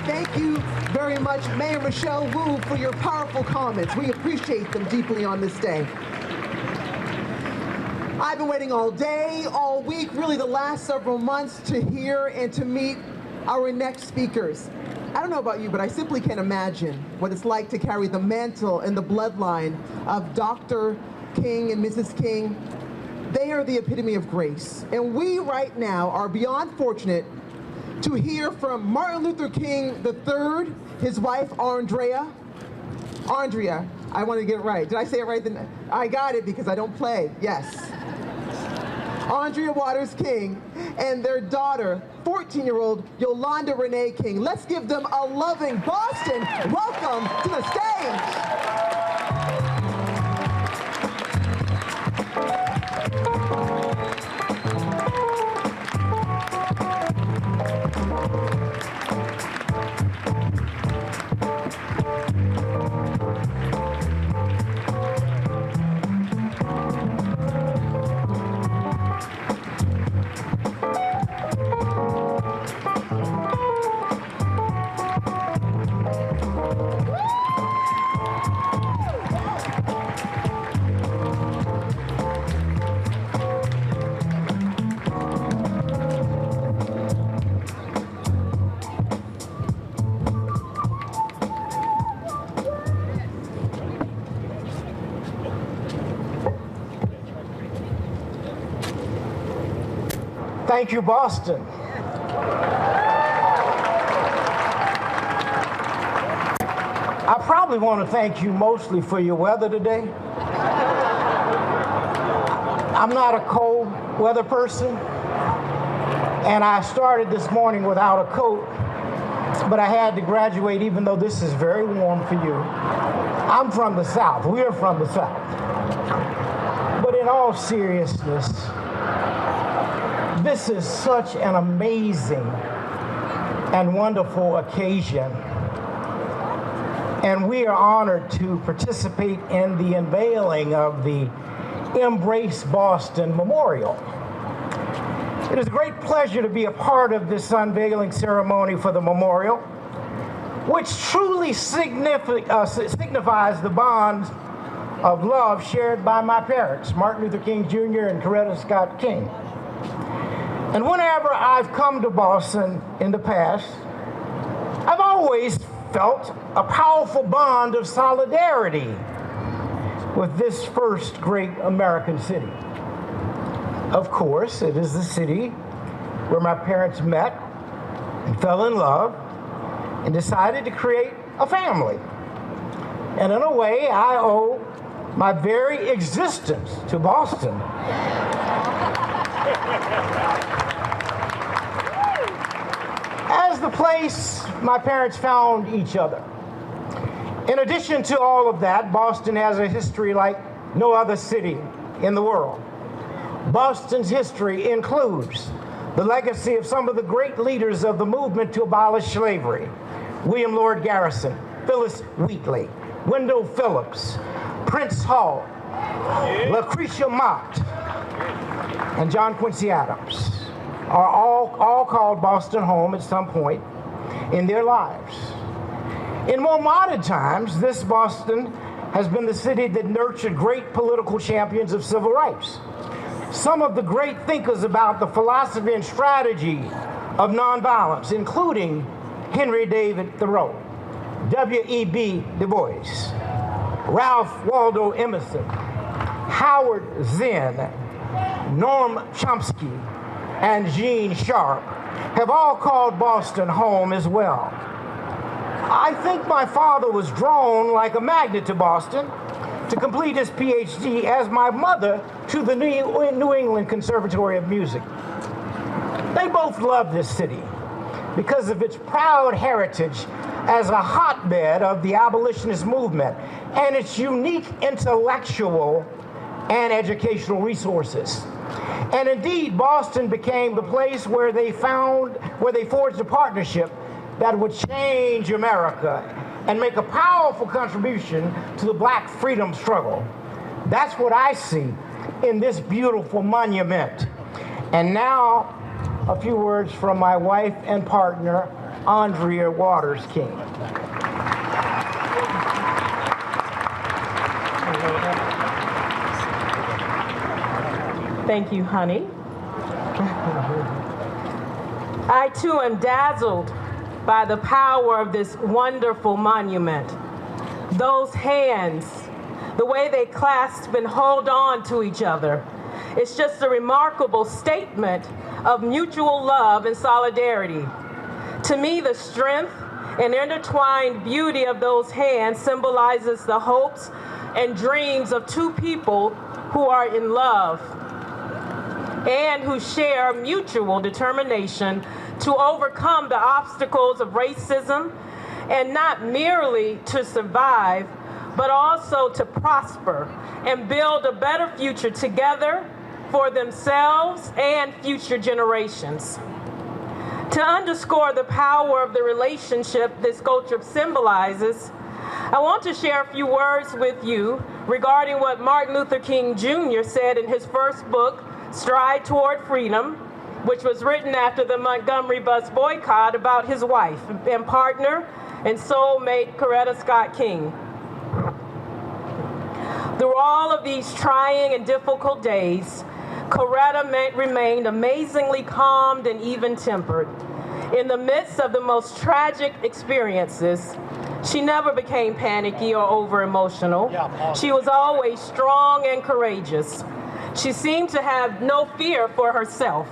Thank you very much, Mayor Michelle Wu, for your powerful comments. We appreciate them deeply on this day. I've been waiting all day, all week, really the last several months to hear and to meet our next speakers. I don't know about you, but I simply can't imagine what it's like to carry the mantle and the bloodline of Dr. King and Mrs. King. They are the epitome of grace. And we right now are beyond fortunate to hear from Martin Luther King III, his wife, Andrea, I want to get it right. Did I say it right? I got it because I don't play. Yes. Andrea Waters King and their daughter, 14-year-old Yolanda Renee King. Let's give them a loving Boston welcome to the stage. Thank you, Boston. I probably want to thank you mostly for your weather today. I'm not a cold weather person, and I started this morning without a coat, but I had to graduate even though this is very warm for you. I'm from the South. We're from the South. But in all seriousness, this is such an amazing and wonderful occasion. And we are honored to participate in the unveiling of the Embrace Boston Memorial. It is a great pleasure to be a part of this unveiling ceremony for the memorial, which truly signifies the bond of love shared by my parents, Martin Luther King Jr. and Coretta Scott King. And whenever I've come to Boston in the past, I've always felt a powerful bond of solidarity with this first great American city. Of course, it is the city where my parents met and fell in love and decided to create a family. And in a way, I owe my very existence to Boston. As the place my parents found each other. In addition to all of that, Boston has a history like no other city in the world. Boston's history includes the legacy of some of the great leaders of the movement to abolish slavery: William Lord Garrison, Phyllis Wheatley, Wendell Phillips, Prince Hall, Lucretia Mott, and John Quincy Adams are all called Boston home at some point in their lives. In more modern times, this Boston has been the city that nurtured great political champions of civil rights. Some of the great thinkers about the philosophy and strategy of nonviolence, including Henry David Thoreau, W.E.B. Du Bois, Ralph Waldo Emerson, Howard Zinn, Noam Chomsky, and Gene Sharp have all called Boston home as well. I think my father was drawn like a magnet to Boston to complete his PhD, as my mother to the New England Conservatory of Music. They both love this city because of its proud heritage as a hotbed of the abolitionist movement and its unique intellectual and educational resources. And indeed, Boston became the place where they forged a partnership that would change America and make a powerful contribution to the Black freedom struggle. That's what I see in this beautiful monument. And now, a few words from my wife and partner, Andrea Waters King. Thank you, honey. I too am dazzled by the power of this wonderful monument. Those hands, the way they clasp and hold on to each other. It's just a remarkable statement of mutual love and solidarity. To me, the strength and intertwined beauty of those hands symbolizes the hopes and dreams of two people who are in love and who share mutual determination to overcome the obstacles of racism, and not merely to survive, but also to prosper and build a better future together for themselves and future generations. To underscore the power of the relationship this sculpture symbolizes, I want to share a few words with you regarding what Martin Luther King Jr. said in his first book, Stride Toward Freedom, which was written after the Montgomery bus boycott, about his wife and partner and soulmate, Coretta Scott King. Through all of these trying and difficult days, Coretta remained amazingly calm and even-tempered. In the midst of the most tragic experiences, she never became panicky or over-emotional. She was always strong and courageous. She seemed to have no fear for herself.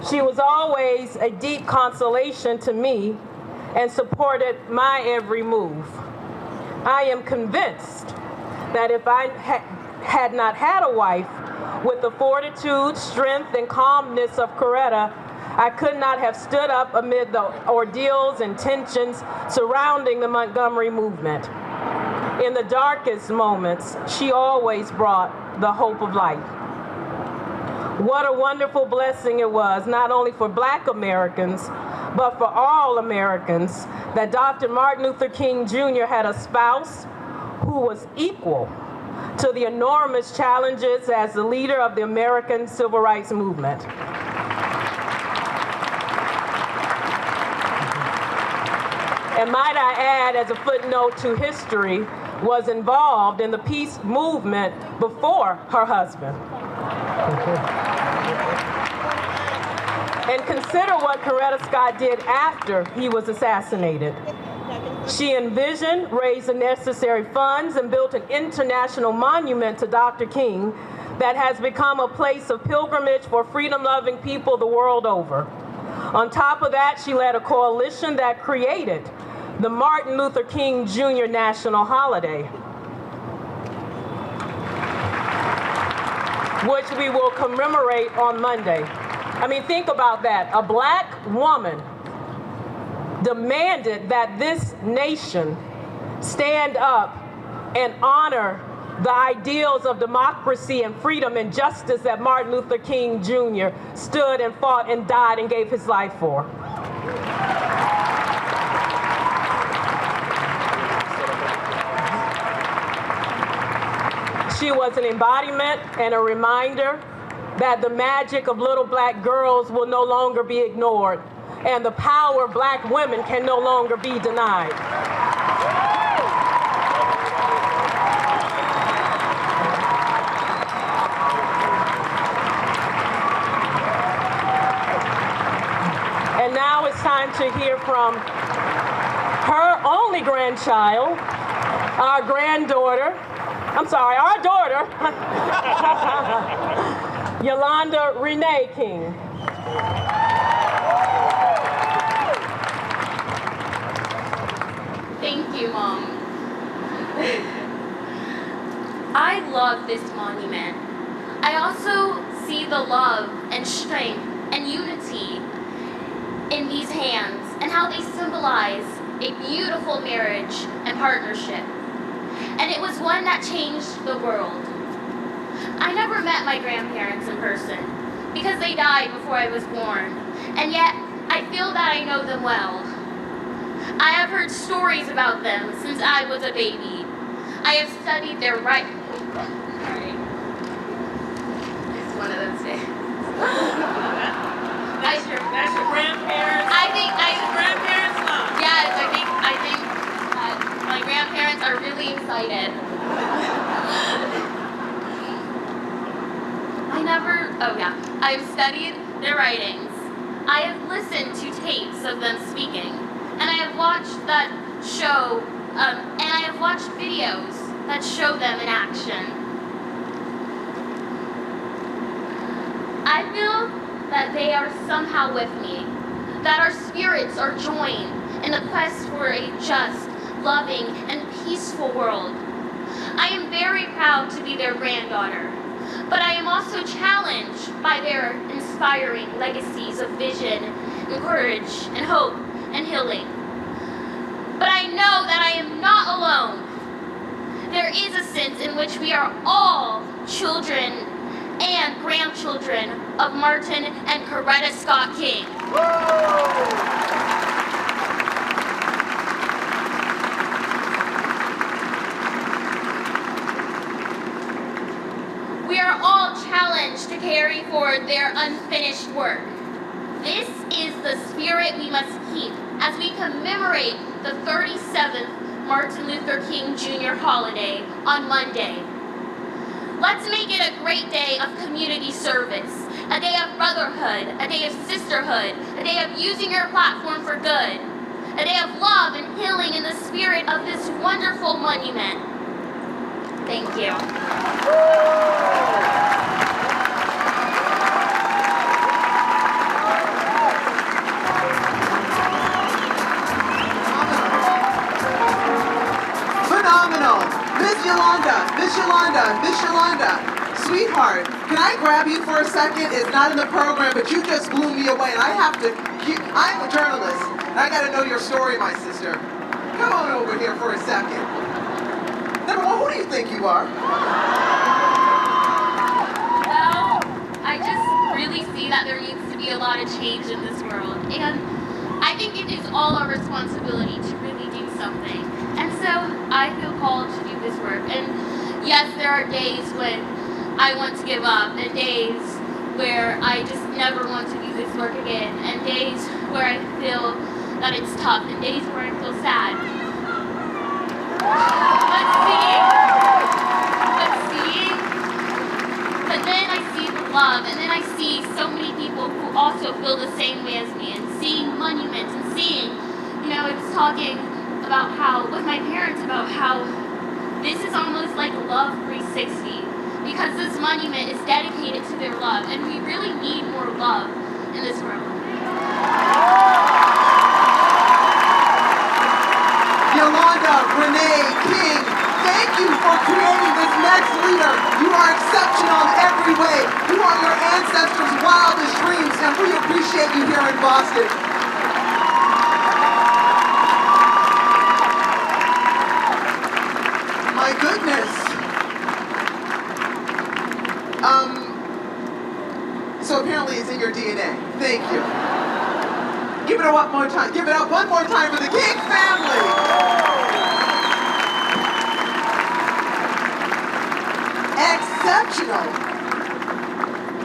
She was always a deep consolation to me and supported my every move. I am convinced that if I had not had a wife with the fortitude, strength, and calmness of Coretta, I could not have stood up amid the ordeals and tensions surrounding the Montgomery movement. In the darkest moments, she always brought the hope of life. What a wonderful blessing it was, not only for Black Americans, but for all Americans, that Dr. Martin Luther King Jr. had a spouse who was equal to the enormous challenges as the leader of the American Civil Rights Movement. And might I add, as a footnote to history, was involved in the peace movement before her husband. And consider what Coretta Scott did after he was assassinated. She envisioned, raised the necessary funds, and built an international monument to Dr. King that has become a place of pilgrimage for freedom-loving people the world over. On top of that, she led a coalition that created the Martin Luther King Jr. National Holiday, which we will commemorate on Monday. I mean, think about that. A black woman demanded that this nation stand up and honor the ideals of democracy and freedom and justice that Martin Luther King Jr. stood and fought and died and gave his life for. She was an embodiment and a reminder that the magic of little black girls will no longer be ignored, and the power of black women can no longer be denied. And now it's time to hear from her only grandchild, our granddaughter, I'm sorry, our daughter, Yolanda Renee King. Thank you, Mom. I love this monument. I also see the love and strength and unity in these hands and how they symbolize a beautiful marriage and partnership. And it was one that changed the world. I never met my grandparents in person because they died before I was born, and yet I feel that I know them well. I have heard stories about them since I was a baby. I have studied their right. Sorry. It's one of those days. That's your grandparents. Grandparents love. Yes, I think my grandparents are really excited. I've studied their writings. I have listened to tapes of them speaking. And I have watched that show, and I have watched videos that show them in action. I feel that they are somehow with me, that our spirits are joined in the quest for a just, loving, and peaceful world. I am very proud to be their granddaughter, but I am also challenged by their inspiring legacies of vision, and courage, and hope, and healing. But I know that I am not alone. There is a sense in which we are all children and grandchildren of Martin and Coretta Scott King. We are all challenged to carry forward their unfinished work. This is the spirit we must keep as we commemorate the 37th Martin Luther King Jr. holiday on Monday. Let's make it a great day of community service, a day of brotherhood, a day of sisterhood, a day of using your platform for good, a day of love and healing in the spirit of this wonderful monument. Thank you. Miss Yolanda, sweetheart, can I grab you for a second? It's not in the program, but you just blew me away, and I'm a journalist, and I gotta know your story, my sister. Come on over here for a second. Number one, who do you think you are? Well, I just really see that there needs to be a lot of change in this world, and I it is all our responsibility to really do something. And so I feel called to do this work. And yes, there are days when I want to give up, and days where I just never want to do this work again, and days where I feel that it's tough, and days where I feel sad. But then I see the love, and then I see so many people who also feel the same way as me, and seeing monuments, and seeing, I was talking about how, with my parents, about how this is almost like Love 360, because this monument is dedicated to their love, and we really need more love in this world. Yolanda, Renee, King, thank you for creating this next leader. You are exceptional in every way. You are your ancestors' wildest dreams, and we appreciate you here in Boston. My goodness. So apparently it's in your DNA. Thank you. Give it up one more time. Give it up one more time for the King family. Exceptional.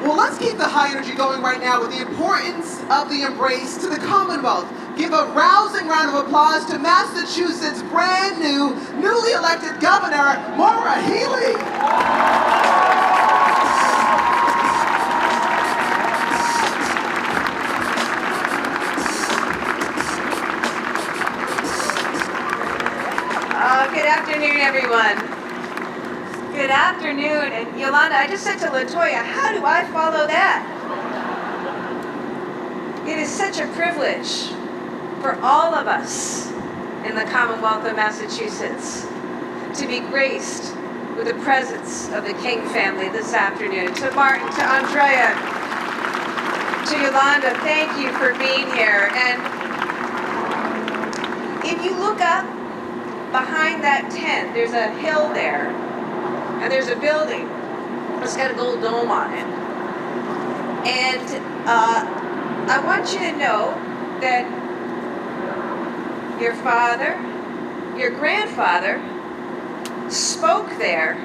Well, let's keep the high energy going right now with the importance of the embrace to the Commonwealth. Give a rousing round of applause to Massachusetts' brand new, newly elected governor, Maura Healey. Good afternoon, everyone. Good afternoon. And Yolanda, I just said to LaToya, how do I follow that? It is such a privilege for all of us in the Commonwealth of Massachusetts to be graced with the presence of the King family this afternoon. To Martin, to Andrea, to Yolanda, thank you for being here. And if you look up behind that tent, there's a hill there, and there's a building. It's got a gold dome on it. And I want you to know that your father, your grandfather, spoke there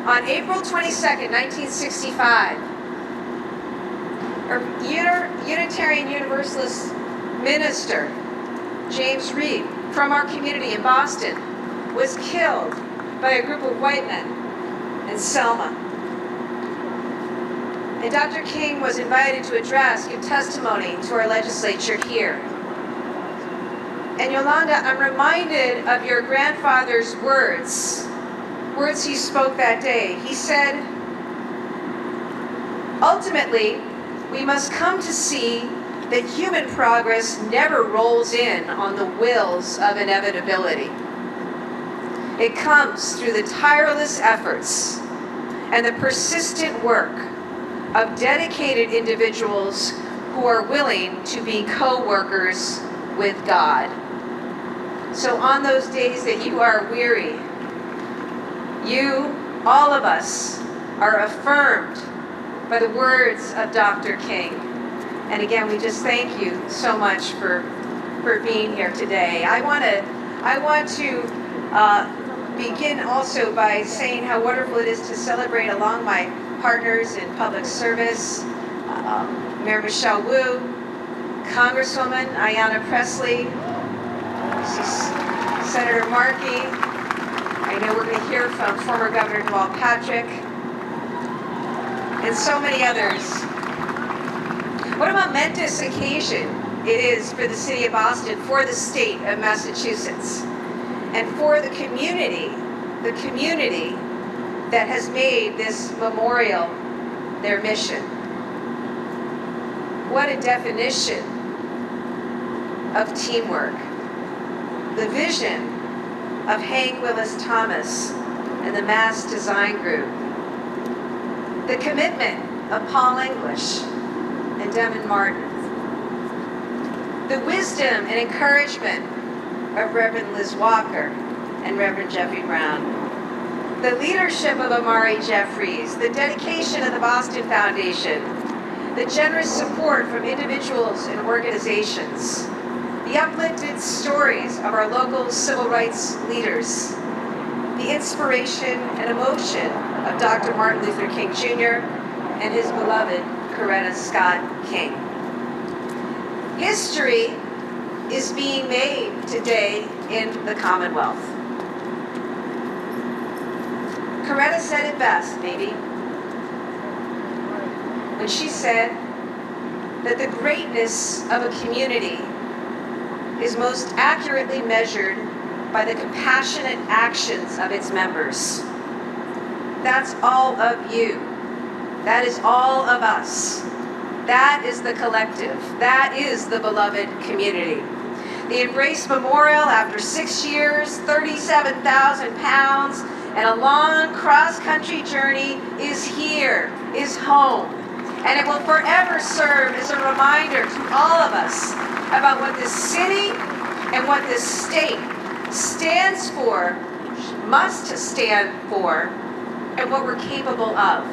on April 22nd, 1965. Our Unitarian Universalist minister, James Reed, from our community in Boston, was killed by a group of white men in Selma. And Dr. King was invited to give testimony to our legislature here. And Yolanda, I'm reminded of your grandfather's words he spoke that day. He said, ultimately, we must come to see that human progress never rolls in on the wheels of inevitability. It comes through the tireless efforts and the persistent work of dedicated individuals who are willing to be co-workers with God. So on those days that you are weary, you, all of us, are affirmed by the words of Dr. King. And again, we just thank you so much for being here today. I want to begin also by saying how wonderful it is to celebrate along my partners in public service, Mayor Michelle Wu, Congresswoman Ayanna Pressley, Senator Markey. I know we're going to hear from former Governor Deval Patrick, and so many others. What a momentous occasion it is for the city of Boston, for the state of Massachusetts, and for the community that has made this memorial their mission. What a definition of teamwork. The vision of Hank Willis Thomas and the Mass Design Group. The commitment of Paul English and Devin Martin. The wisdom and encouragement of Reverend Liz Walker and Reverend Jeffrey Brown. The leadership of Amari Jeffries, the dedication of the Boston Foundation, the generous support from individuals and organizations, the uplifted stories of our local civil rights leaders, the inspiration and emotion of Dr. Martin Luther King Jr. and his beloved Coretta Scott King. History is being made today in the Commonwealth. Coretta said it best, maybe, when she said that the greatness of a community is most accurately measured by the compassionate actions of its members. That's all of you. That is all of us. That is the collective. That is the beloved community. The Embrace Memorial, after 6 years, 37,000 pounds, and a long cross-country journey, is here, is home. And it will forever serve as a reminder to all of us about what this city and what this state stands for, must stand for, and what we're capable of.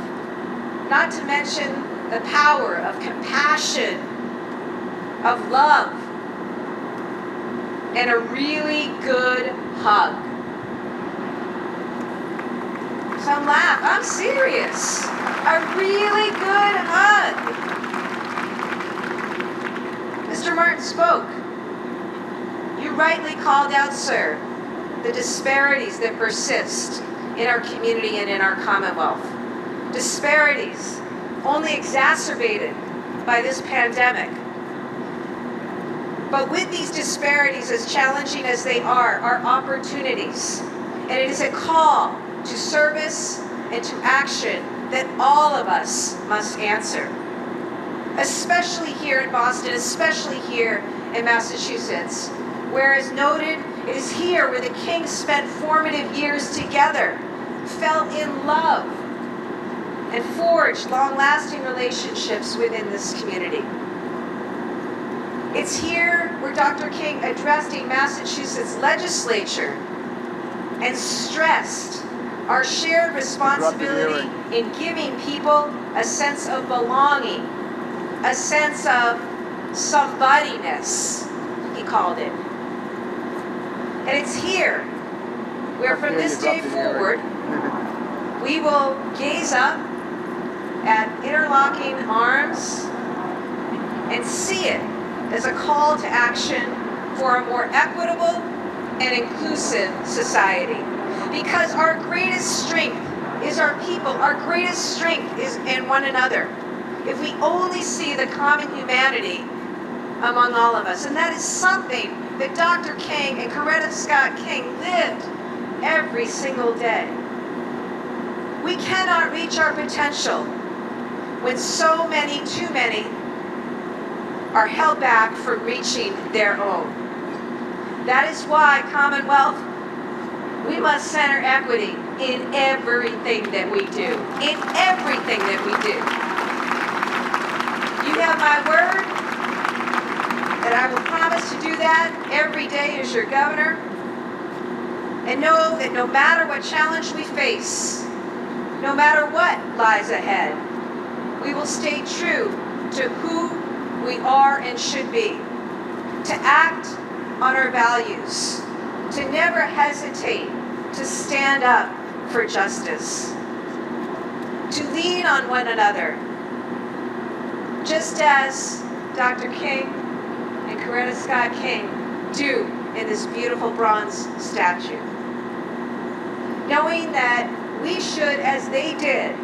Not to mention the power of compassion, of love, and a really good hug. Some laugh. I'm serious. A really good hug. Mr. Martin spoke. You rightly called out, sir, the disparities that persist in our community and in our Commonwealth. Disparities only exacerbated by this pandemic. But with these disparities, as challenging as they are opportunities. And it is a call to service and to action that all of us must answer. Especially here in Boston, especially here in Massachusetts, where, as noted, it is here where the Kings spent formative years together, fell in love, and forged long-lasting relationships within this community. It's here where Dr. King addressed a Massachusetts legislature and stressed our shared responsibility in giving people a sense of belonging, a sense of somebodyness, he called it. And it's here where from this day forward, we will gaze up at interlocking arms and see it as a call to action for a more equitable and inclusive society. Because our greatest strength is our people. Our greatest strength is in one another. If we only see the common humanity among all of us. And that is something that Dr. King and Coretta Scott King lived every single day. We cannot reach our potential when so many, too many, are held back from reaching their own. That is why, Commonwealth, we must center equity in everything that we do. In everything that we do. You have my word that I will promise to do that every day as your governor. And know that no matter what challenge we face, no matter what lies ahead, we will stay true to who we are and should be. To act on our values. To never hesitate to stand up for justice. To lean on one another. Just as Dr. King and Coretta Scott King do in this beautiful bronze statue. Knowing that we should, as they did,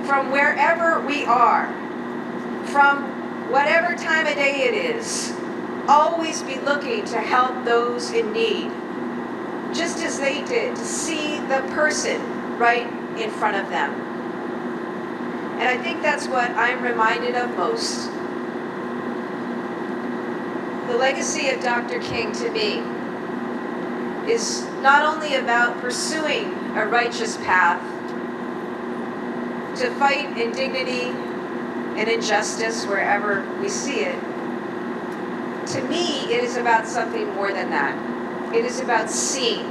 from wherever we are, from whatever time of day it is, always be looking to help those in need. Just as they did, to see the person right in front of them. And I think that's what I'm reminded of most. The legacy of Dr. King to me is not only about pursuing a righteous path to fight indignity and injustice wherever we see it. To me, it is about something more than that. It is about seeing.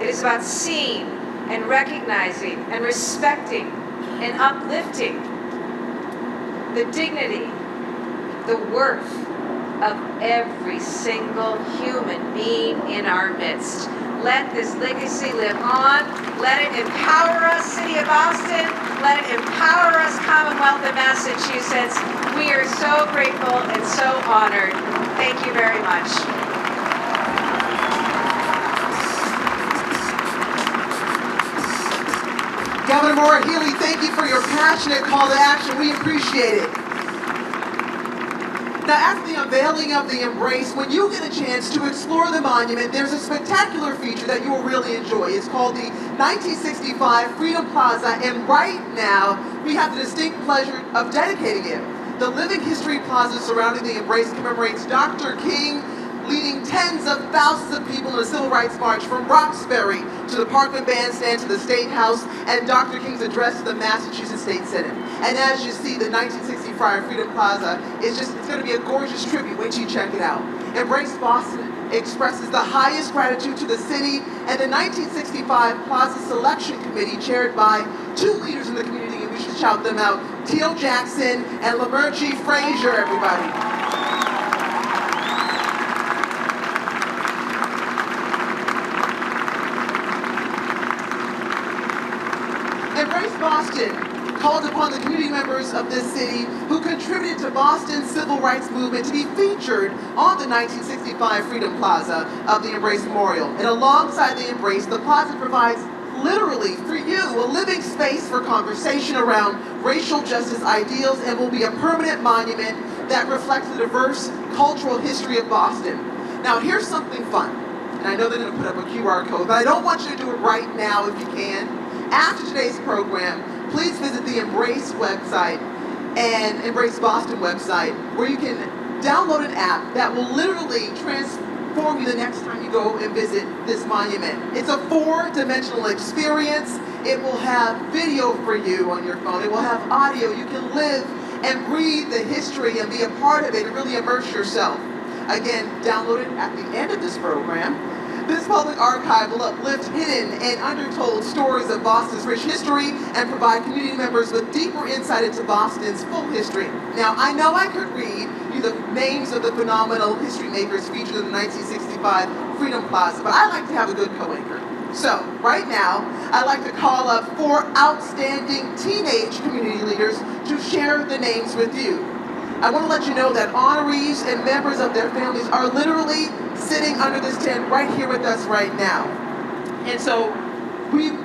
It is about seeing and recognizing and respecting and uplifting the dignity, the worth of every single human being in our midst. Let this legacy live on. Let it empower us, City of Boston. Let it empower us, Commonwealth of Massachusetts. We are so grateful and so honored. Thank you very much. Governor Maura Healey, thank you for your passionate call to action. We appreciate it. Now, after the unveiling of the Embrace, when you get a chance to explore the monument, there's a spectacular feature that you will really enjoy. It's called the 1965 Freedom Plaza, and right now, we have the distinct pleasure of dedicating it. The Living History Plaza surrounding the Embrace commemorates Dr. King leading tens of thousands of people in a civil rights march from Roxbury to the Parkland Bandstand to the State House, and Dr. King's address to the Massachusetts State Senate. And as you see, the 1965 Freedom Plaza it's going to be a gorgeous tribute. Wait till you check it out. Embrace Boston expresses the highest gratitude to the city and the 1965 Plaza Selection Committee, chaired by two leaders in the community, and we should shout them out, Teal Jackson and Lamerchi Frazier, everybody. Embrace Boston called upon the community members of this city who contributed to Boston's civil rights movement to be featured on the 1965 Freedom Plaza of the Embrace Memorial. And alongside the Embrace, the plaza provides literally for you a living space for conversation around racial justice ideals and will be a permanent monument that reflects the diverse cultural history of Boston. Now here's something fun, and I know they're going to put up a QR code, but I don't want you to do it right now if you can. After today's program, please visit the Embrace website and Embrace Boston website, where you can download an app that will literally transform you the next time you go and visit this monument. It's a 4-dimensional experience. It will have video for you on your phone. It will have audio. You can live and breathe the history and be a part of it and really immerse yourself. Again, download it at the end of this program. This public archive will uplift hidden and undertold stories of Boston's rich history and provide community members with deeper insight into Boston's full history. Now, I know I could read you the names of the phenomenal history makers featured in the 1965 Freedom Plaza, but I like to have a good co-anchor. So, right now, I'd like to call up 4 outstanding teenage community leaders to share the names with you. I want to let you know that honorees and members of their families are literally sitting under this tent right here with us right now. And so,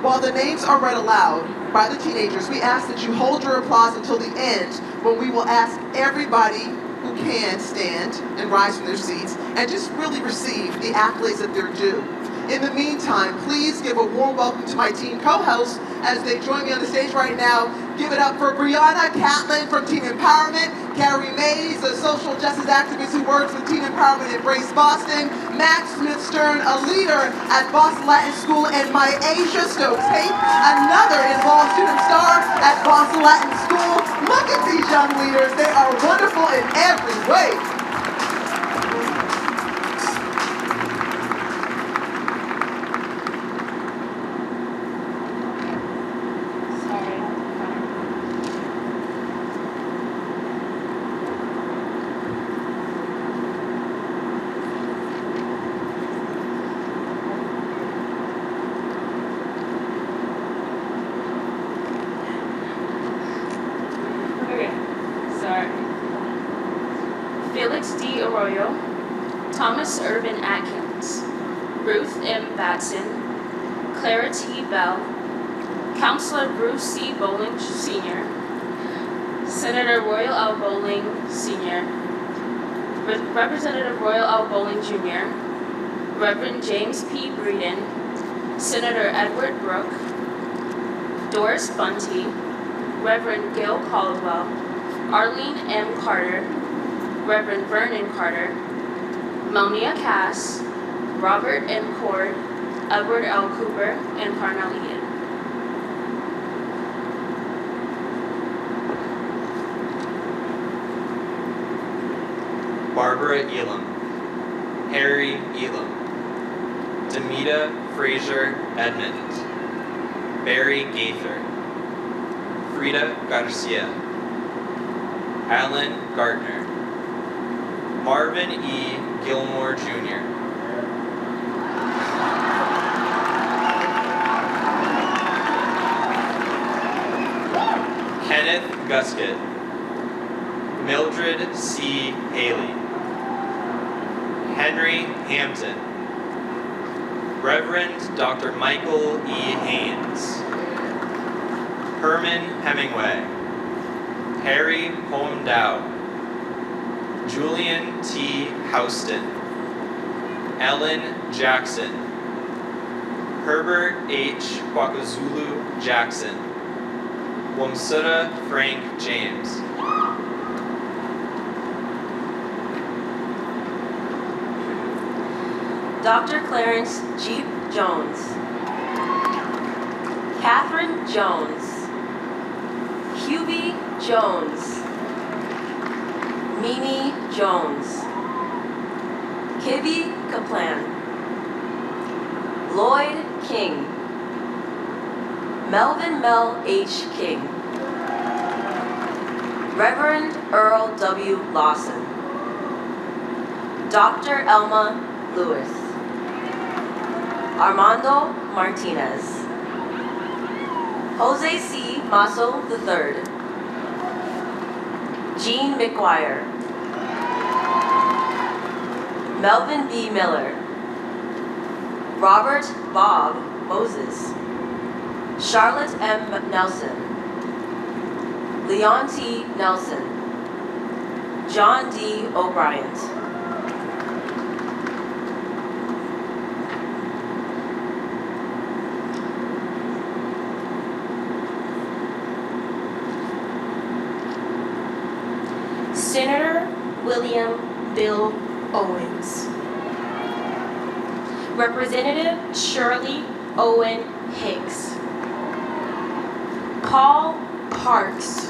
while the names are read aloud by the teenagers, we ask that you hold your applause until the end, when we will ask everybody who can stand and rise from their seats and just really receive the accolades that they're due. In the meantime, please give a warm welcome to my team co-hosts as they join me on the stage right now. Give it up for Brianna Catlin from Teen Empowerment, Carrie Mays, a social justice activist who works with Teen Empowerment Embrace Boston, Max Smith-Stern, a leader at Boston Latin School, and my Asia Stokes-Tate, another involved student star at Boston Latin School. Look at these young leaders. They are wonderful in every way. Felix D. Arroyo, Thomas Urban Atkins, Ruth M. Batson, Clara T. Bell, Councilor Bruce C. Bowling Sr., Senator Royal L. Bowling Sr., Representative Royal L. Bowling Jr., Reverend James P. Breeden, Senator Edward Brooke, Doris Bunty, Reverend Gail Caldwell, Arlene M. Carter, Reverend Vernon Carter, Monia Cass, Robert M. Cord, Edward L. Cooper, and Parnell Eden. Barbara Elam, Harry Elam, Demita Fraser Edmond, Barry Gaither, Frida Garcia, Alan Gardner, Marvin E. Gilmore Jr. Kenneth Guskett. Mildred C. Haley. Henry Hampton. Reverend Dr. Michael E. Haynes. Herman Hemingway. Harry Holmdow. Julian T. Houston. Ellen Jackson. Herbert H. Kwakazulu Jackson. Wamsuta Frank James. Dr. Clarence Jeep Jones. Catherine Jones. Hubie Jones. Mimi Jones. Kibby Kaplan. Lloyd King. Melvin Mel H. King. Reverend Earl W. Lawson. Dr. Elma Lewis. Armando Martinez. Jose C. Masso III. Jean McGuire. Melvin B. Miller. Robert Bob Moses. Charlotte M. Nelson. Leon T. Nelson. John D. O'Brien. Senator William Bill Owens. Representative Shirley Owen Hicks. Paul Parks.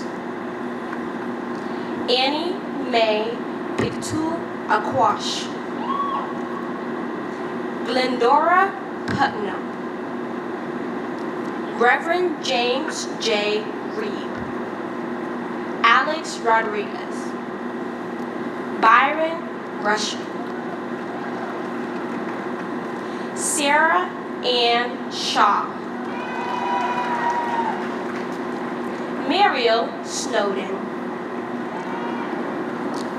Annie Mae Pictou Aquash. Glendora Putnam. Reverend James J. Reed. Alex Rodriguez. Byron Russian. Sarah Ann Shaw. Mariel Snowden.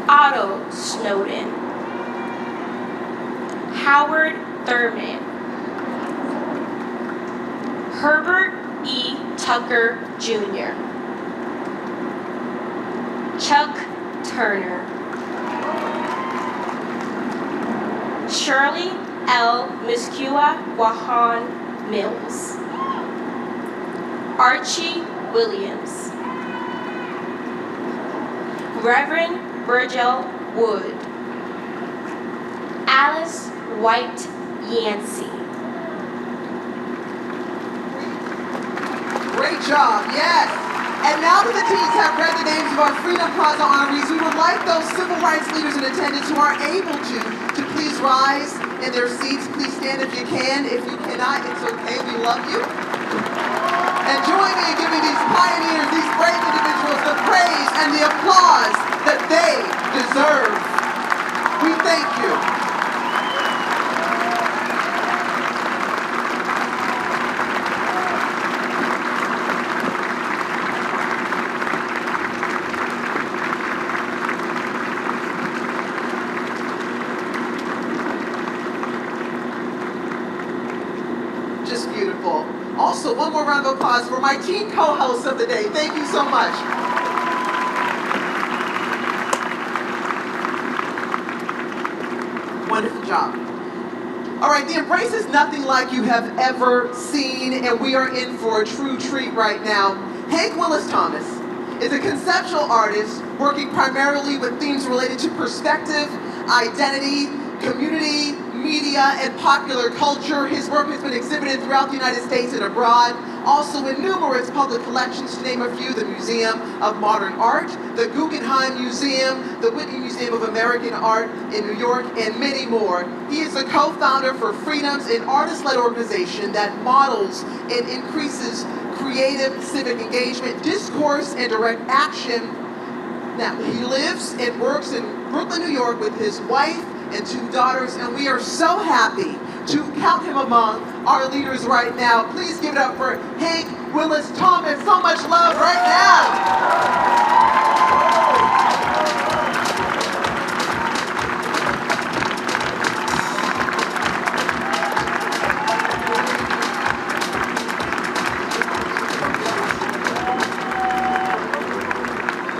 Otto Snowden. Howard Thurman. Herbert E. Tucker Jr. Chuck Turner. Shirley L. Miskua Wahan Mills. Archie Williams. Reverend Virgil Wood. Alice White Yancey. Great job, yes. And now that the teams have read the names of our Freedom Plaza honorees, we would like those civil rights leaders in attendance who are able to please rise in their seats. Please stand if you can. If you cannot, it's okay. We love you. And join me in giving these pioneers, these brave individuals, the praise and the applause that they deserve. We thank you. Just beautiful. Also, one more round of applause for my team co-hosts of the day. Thank you so much. Wonderful job. All right, the Embrace is nothing like you have ever seen, and we are in for a true treat right now. Hank Willis Thomas is a conceptual artist working primarily with themes related to perspective, identity, community, media, and popular culture. His work has been exhibited throughout the United States and abroad, also in numerous public collections, to name a few: the Museum of Modern Art, the Guggenheim Museum, the Whitney Museum of American Art in New York, and many more. He is the co-founder for Freedoms, an artist-led organization that models and increases creative civic engagement, discourse, and direct action. Now, he lives and works in Brooklyn, New York with his wife and 2 daughters, and we are so happy to count him among our leaders right now. Please give it up for Hank Willis Thomas. So much love right now.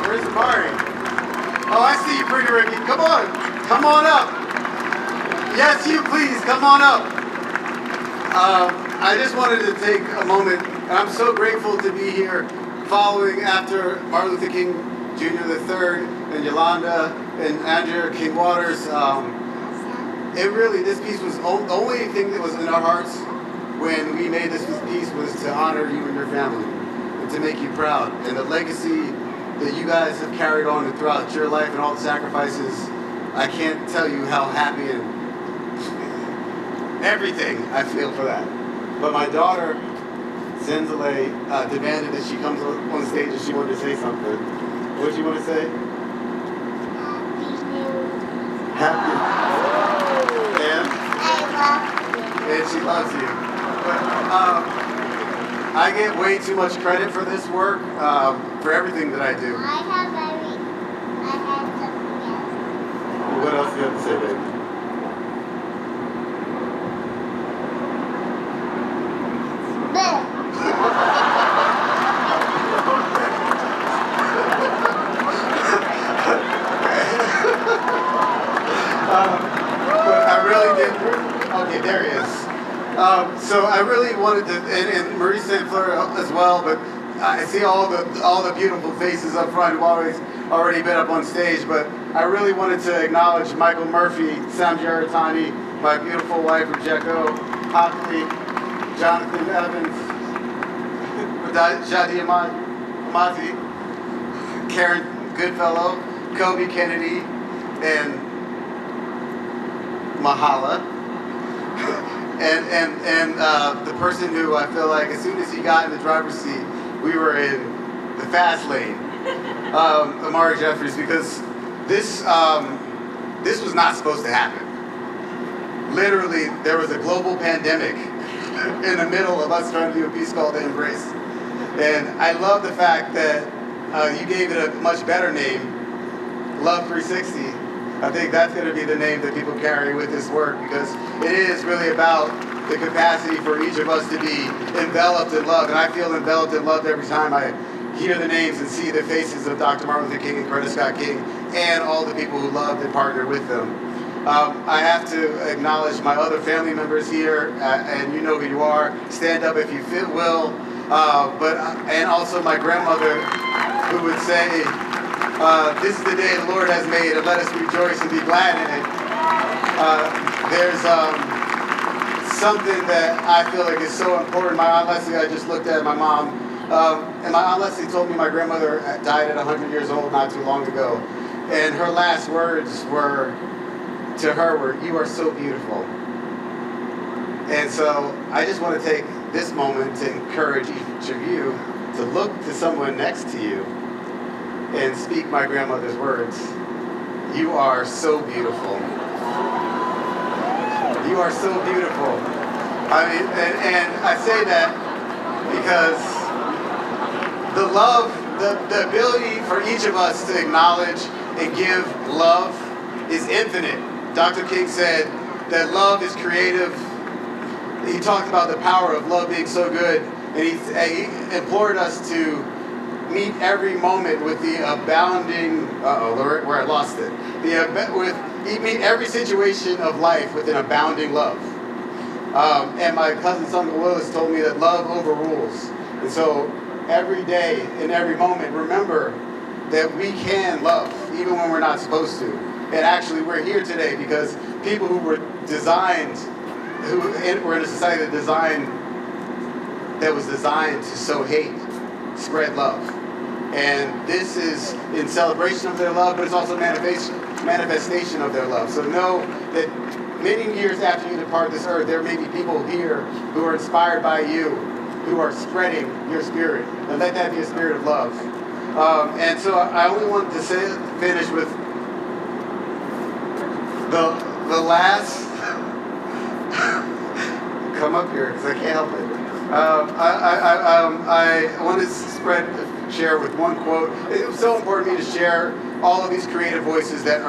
Where's Mari? Oh, I see you, pretty Ricky. Come on up. Yes, you please, come on up. I just wanted to take a moment, and I'm so grateful to be here following after Martin Luther King Jr. III and Yolanda and Andrea King Waters. This piece was the only thing that was in our hearts when we made this piece was to honor you and your family and to make you proud. And the legacy that you guys have carried on throughout your life and all the sacrifices, I can't tell you how happy and everything I feel for that. But my daughter, Zenzele, demanded that she comes on stage and she wanted to say something. What did you want to say? Happy. And? And she loves you. But, I get way too much credit for this work, for everything that I do. I had something else. What else do you have to say, baby? But I really did. Okay, there he is. So I really wanted to, and Marie St. Fleur as well, but I see all the beautiful faces up front who've already been up on stage, but I really wanted to acknowledge Michael Murphy, Sam Giarratani, my beautiful wife, Rejeko Hockley, Jonathan Evans, Jadi Amazi, Karen Goodfellow, Kobe Kennedy, and Mahala. And the person who I feel like as soon as he got in the driver's seat, we were in the fast lane, Amari Jeffries, because this was not supposed to happen. Literally, there was a global pandemic in the middle of us trying to do a piece called Embrace. And I love the fact that you gave it a much better name, Love 360. I think that's going to be the name that people carry with this work, because it is really about the capacity for each of us to be enveloped in love. And I feel enveloped in love every time I hear the names and see the faces of Dr. Martin Luther King and Coretta Scott King and all the people who loved and partnered with them. I have to acknowledge my other family members here, and you know who you are. Stand up if you will. And also my grandmother, who would say, this is the day the Lord has made, and let us rejoice and be glad in it. There's something that I feel like is so important. My Aunt Leslie, I just looked at my mom, and my Aunt Leslie told me my grandmother died at 100 years old not too long ago. And her last words to her were, "You are so beautiful." And so I just want to take this moment to encourage each of you to look to someone next to you and speak my grandmother's words. You are so beautiful. You are so beautiful. I mean, and I say that because the love, the ability for each of us to acknowledge and give love is infinite. Dr. King said that love is creative. He talked about the power of love being so good, and he implored us to meet every moment with the abounding, where I lost it. Meet every situation of life with an abounding love. And my cousin's uncle Willis told me that love overrules. And so every day, in every moment, remember that we can love, even when we're not supposed to. And actually, we're here today because people who were designed, we're in a society that was designed to sow hate, spread love. And this is in celebration of their love, but it's also manifestation of their love. So know that many years after you depart this earth, there may be people here who are inspired by you, who are spreading your spirit. And let that be a spirit of love. And so I only wanted to finish with The last, come up here because I can't help it. I want to share with one quote. It was so important to me to share all of these creative voices that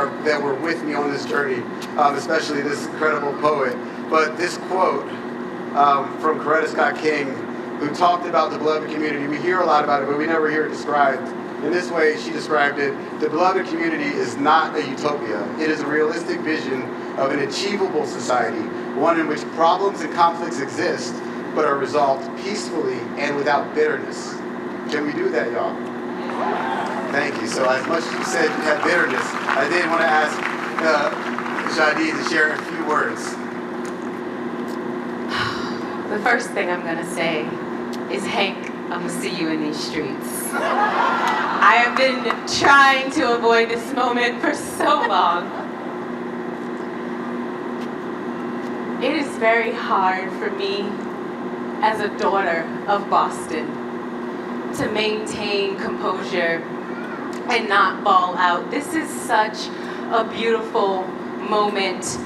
were with me on this journey, especially this incredible poet. But this quote from Coretta Scott King, who talked about the beloved community. We hear a lot about it, but we never hear it described. In this way, she described it: the beloved community is not a utopia. It is a realistic vision of an achievable society, one in which problems and conflicts exist, but are resolved peacefully and without bitterness. Can we do that, y'all? Thank you. So as much as you said you had bitterness, I did want to ask Jadi to share a few words. The first thing I'm going to say is, Hank, I'm going to see you in these streets. I have been trying to avoid this moment for so long. It is very hard for me as a daughter of Boston to maintain composure and not ball out. This is such a beautiful moment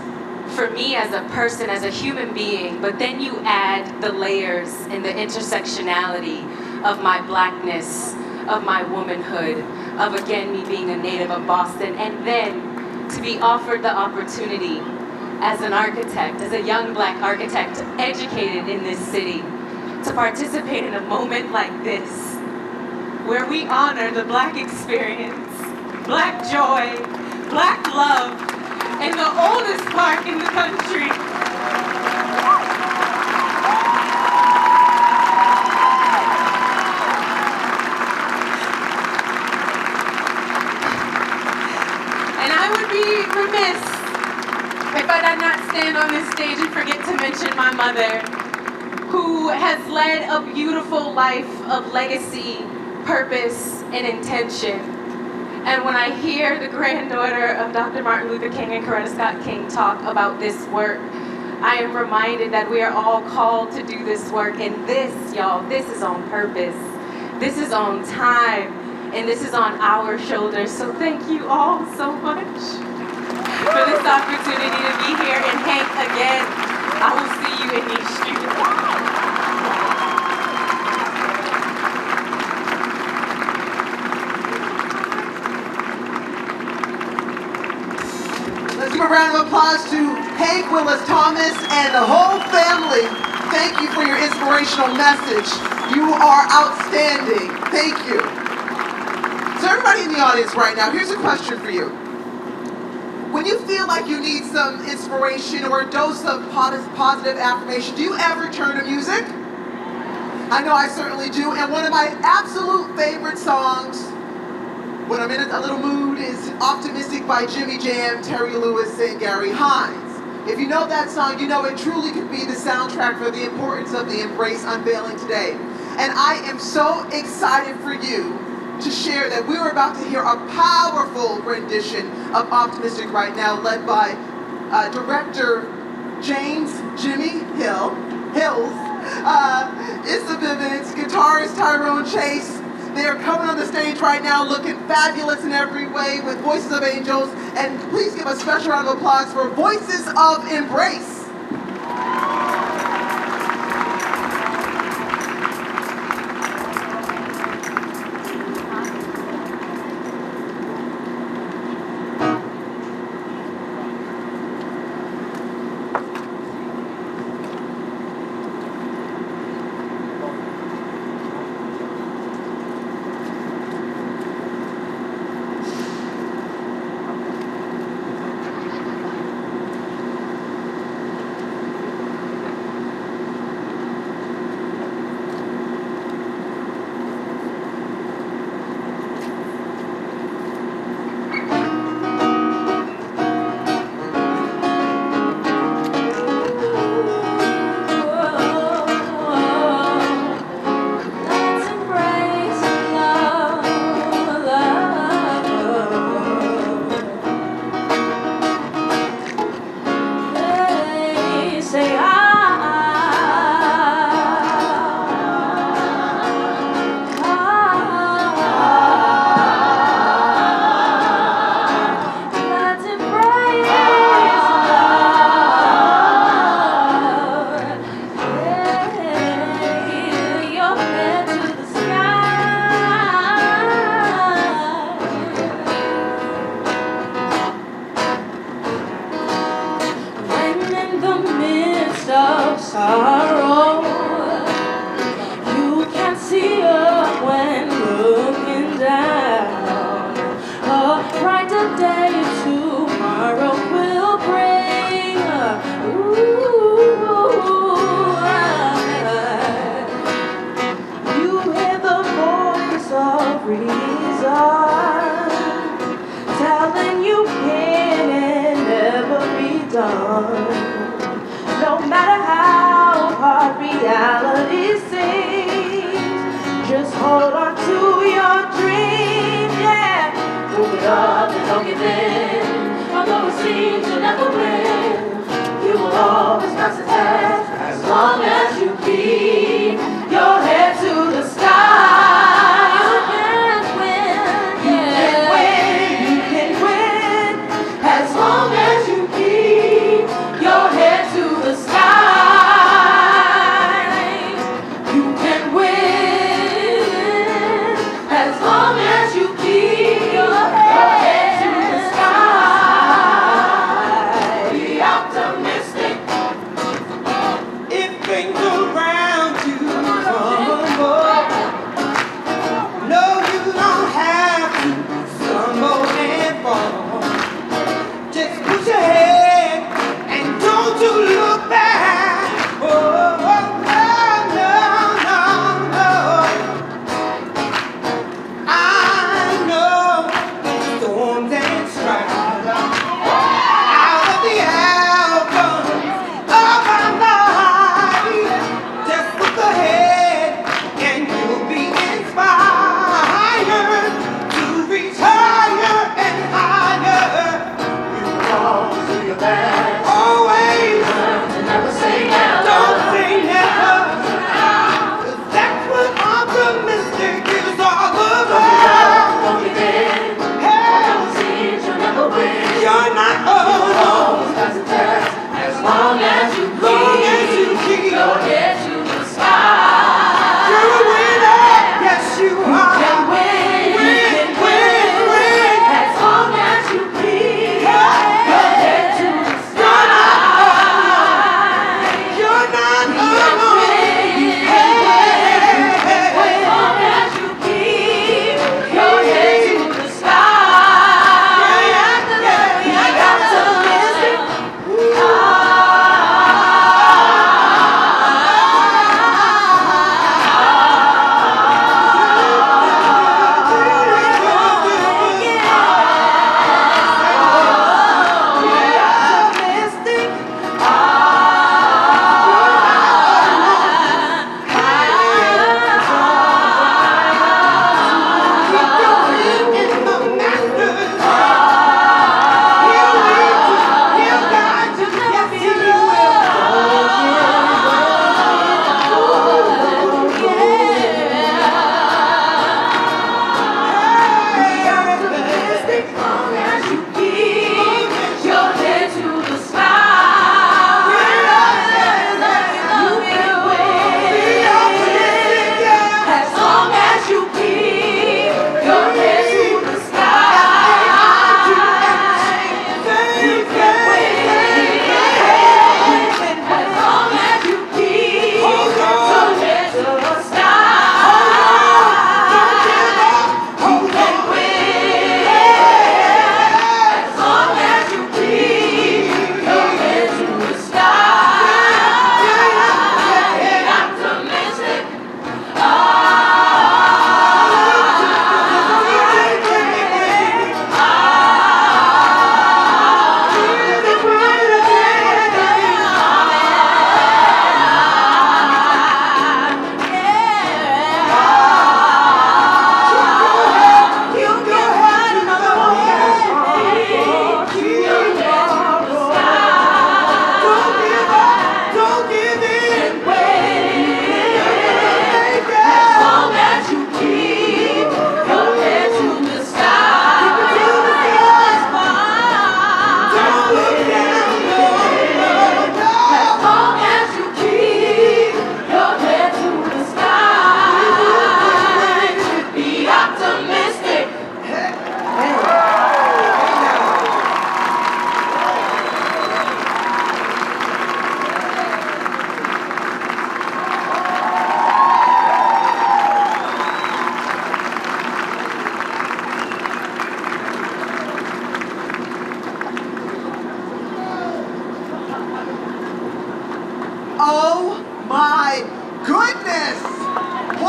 for me as a person, as a human being, but then you add the layers and the intersectionality of my blackness, of my womanhood, of again me being a native of Boston, and then to be offered the opportunity as an architect, as a young black architect, educated in this city, to participate in a moment like this, where we honor the black experience, black joy, black love, in the oldest park in the country. And I would be remiss if I did not stand on this stage and forget to mention my mother, who has led a beautiful life of legacy, purpose, and intention. And when I hear the granddaughter of Dr. Martin Luther King and Coretta Scott King talk about this work, I am reminded that we are all called to do this work. And this, y'all, this is on purpose. This is on time. And this is on our shoulders. So thank you all so much for this opportunity to be here. And Hank, again, I will see you in these streets. Let's give a round of applause to Hank, Willis, Thomas, and the whole family. Thank you for your inspirational message. You are outstanding. Thank you. So everybody in the audience right now, here's a question for you. When you feel like you need some inspiration or a dose of positive affirmation, do you ever turn to music? I know I certainly do. And one of my absolute favorite songs when I'm in a little mood is Optimistic by Jimmy Jam, Terry Lewis, and Gary Hines. If you know that song, you know it truly could be the soundtrack for the importance of the Embrace Unveiling today. And I am so excited for you to share that we are about to hear a powerful rendition of Optimistic right now, led by director James Jimmy Hills, Issa Bivens, guitarist Tyrone Chase. They are coming on the stage right now looking fabulous in every way with Voices of Angels. And please give a special round of applause for Voices of Embrace. day tomorrow will bring. You hear the voice of reason telling you can and never be done. No matter how hard reality seems, just hold on to your dream, yeah. Move it up and don't give in. Although it seems you'll never win, you will always pass the test as long as you keep your head to the sky. You can win, you can win as long as you keep your head to the sky. You can win as long as you keep your head to the sky. Be optimistic. If things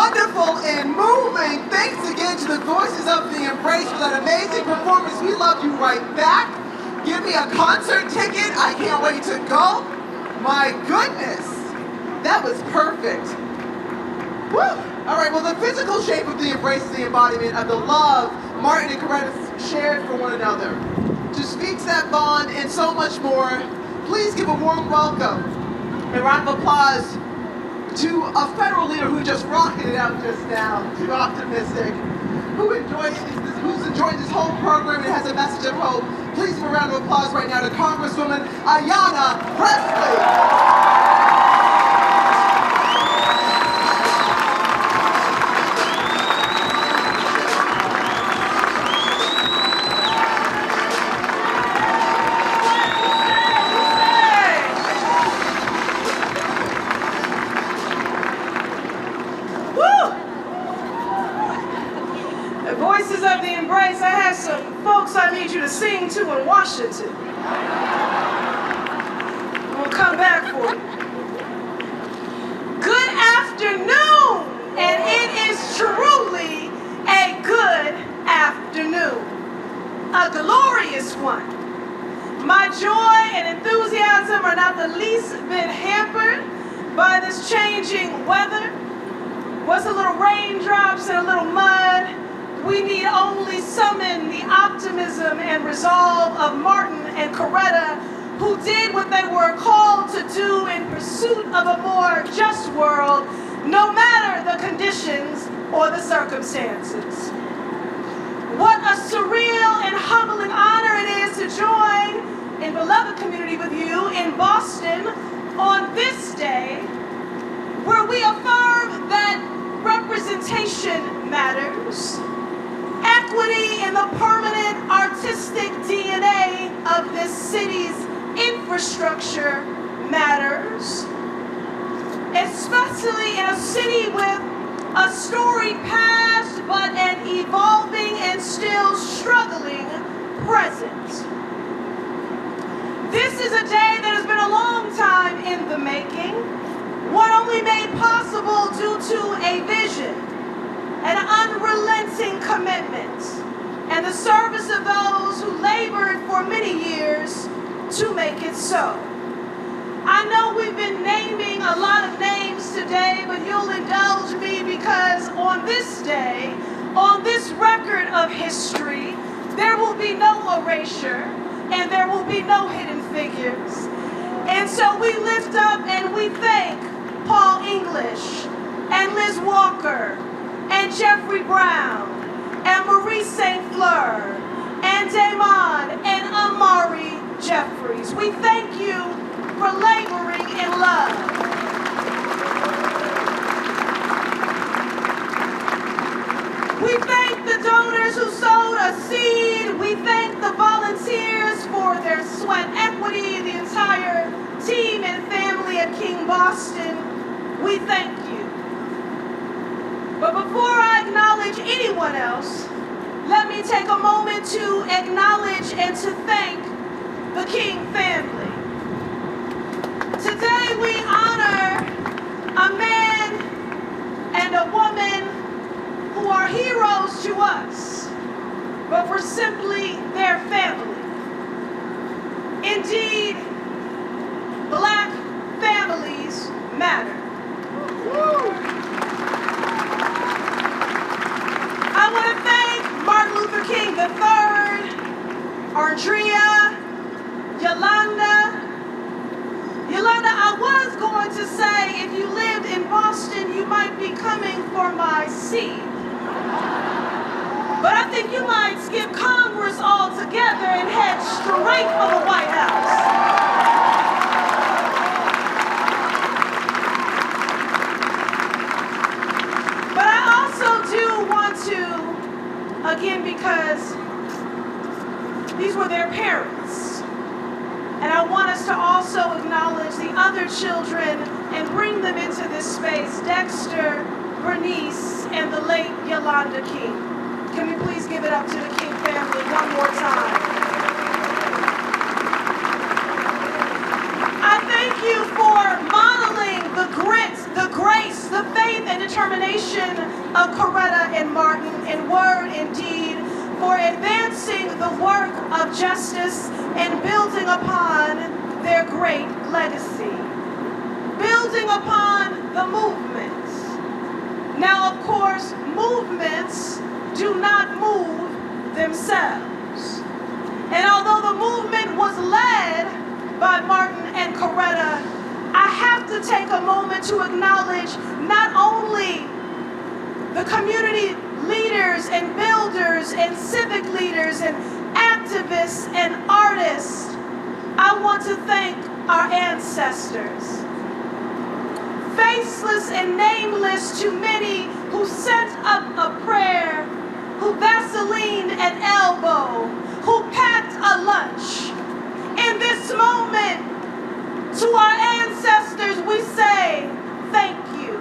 wonderful and moving. Thanks again to the Voices of the Embrace for that amazing performance. We love you right back. Give me a concert ticket. I can't wait to go. My goodness, that was perfect. Woo! All right, well, the physical shape of the Embrace is the embodiment of the love Martin and Coretta shared for one another. To speak to that bond and so much more, please give a warm welcome and round of applause to a federal leader who just rocketed out just now, too optimistic, who's enjoying this whole program and has a message of hope. Please give a round of applause right now to Congresswoman Ayanna Pressley. Voices of the Embrace, I have some folks I need you to sing to in Washington. We'll come back for you. Good afternoon, and it is truly a good afternoon, a glorious one. My joy and enthusiasm are not the least bit hampered by this changing weather. What's a little raindrops and a little mud? We need only summon the optimism and resolve of Martin and Coretta, who did what they were called to do in pursuit of a more just world, no matter the conditions or the circumstances. What a surreal and humbling honor it is to join in beloved community with you in Boston on this day, where we affirm that representation matters. Equity in the permanent artistic DNA of this city's infrastructure matters, especially in a city with a storied past but an evolving and still struggling present. This is a day that has been a long time in the making, one only made possible due to a vision, an unrelenting commitment, and the service of those who labored for many years to make it so. I know we've been naming a lot of names today, but you'll indulge me because on this day, on this record of history, there will be no erasure and there will be no hidden figures. And so we lift up and we thank Paul English and Liz Walker and Jeffrey Brown, and Marie St. Fleur, and Damon and Amari Jeffries. We thank you for laboring in love. We thank the donors who sowed a seed. We thank the volunteers for their sweat equity, the entire team and family at King Boston. We thank you. But before I acknowledge anyone else, let me take a moment to acknowledge and to thank the King family. Today we honor a man and a woman who are heroes to us, but we're simply their family. Indeed, Black families matter. Woo. I want to thank Martin Luther King III, Andrea, Yolanda. Yolanda, I was going to say if you lived in Boston, you might be coming for my seat. But I think you might skip Congress altogether and head straight for the White House. Again, because these were their parents. And I want us to also acknowledge the other children and bring them into this space, Dexter, Bernice, and the late Yolanda King. Can we please give it up to the King family one more time? I thank you for modeling the grit, the grace, the faith, and determination of Coretta and Martin in word and deed for advancing the work of justice and building upon their great legacy. Building upon the movement. Now, of course, movements do not move themselves. And although the movement was led by Martin and Coretta, I have to take a moment to acknowledge not only the community leaders and builders and civic leaders and activists and artists. I want to thank our ancestors. Faceless and nameless to many who sent up a prayer, who Vaselined an elbow, who packed a lunch. In this moment, to our ancestors, we say, thank you.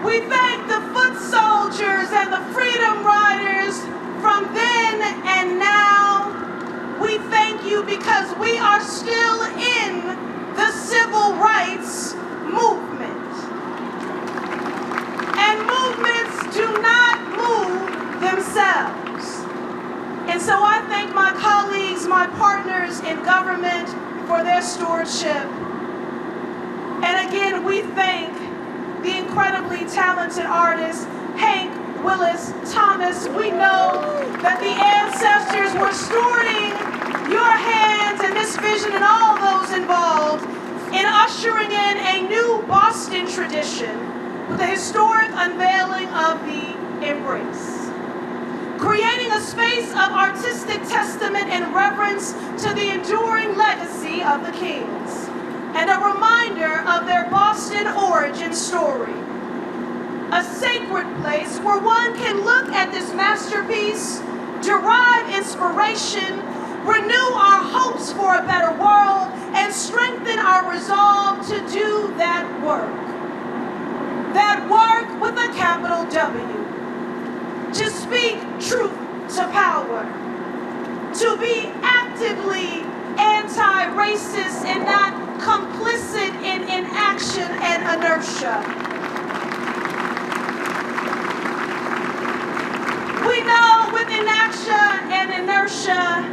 We thank the foot soldiers and the freedom riders from then and now. We thank you because we are still in the civil rights movement. And movements do not move themselves. And so I thank my colleagues, my partners in government for their stewardship. And again, we thank the incredibly talented artists, Hank, Willis, Thomas. We know that the ancestors were stewarding your hands and this vision and all those involved in ushering in a new Boston tradition with the historic unveiling of the Embrace. Creating a space of artistic testament and reverence to the enduring legacy of the Kings, and a reminder of their Boston origin story. A sacred place where one can look at this masterpiece, derive inspiration, renew our hopes for a better world, and strengthen our resolve to do that work. That work with a capital W. To speak truth to power. To be actively anti-racist and not complicit in inaction and inertia. We know with inaction and inertia,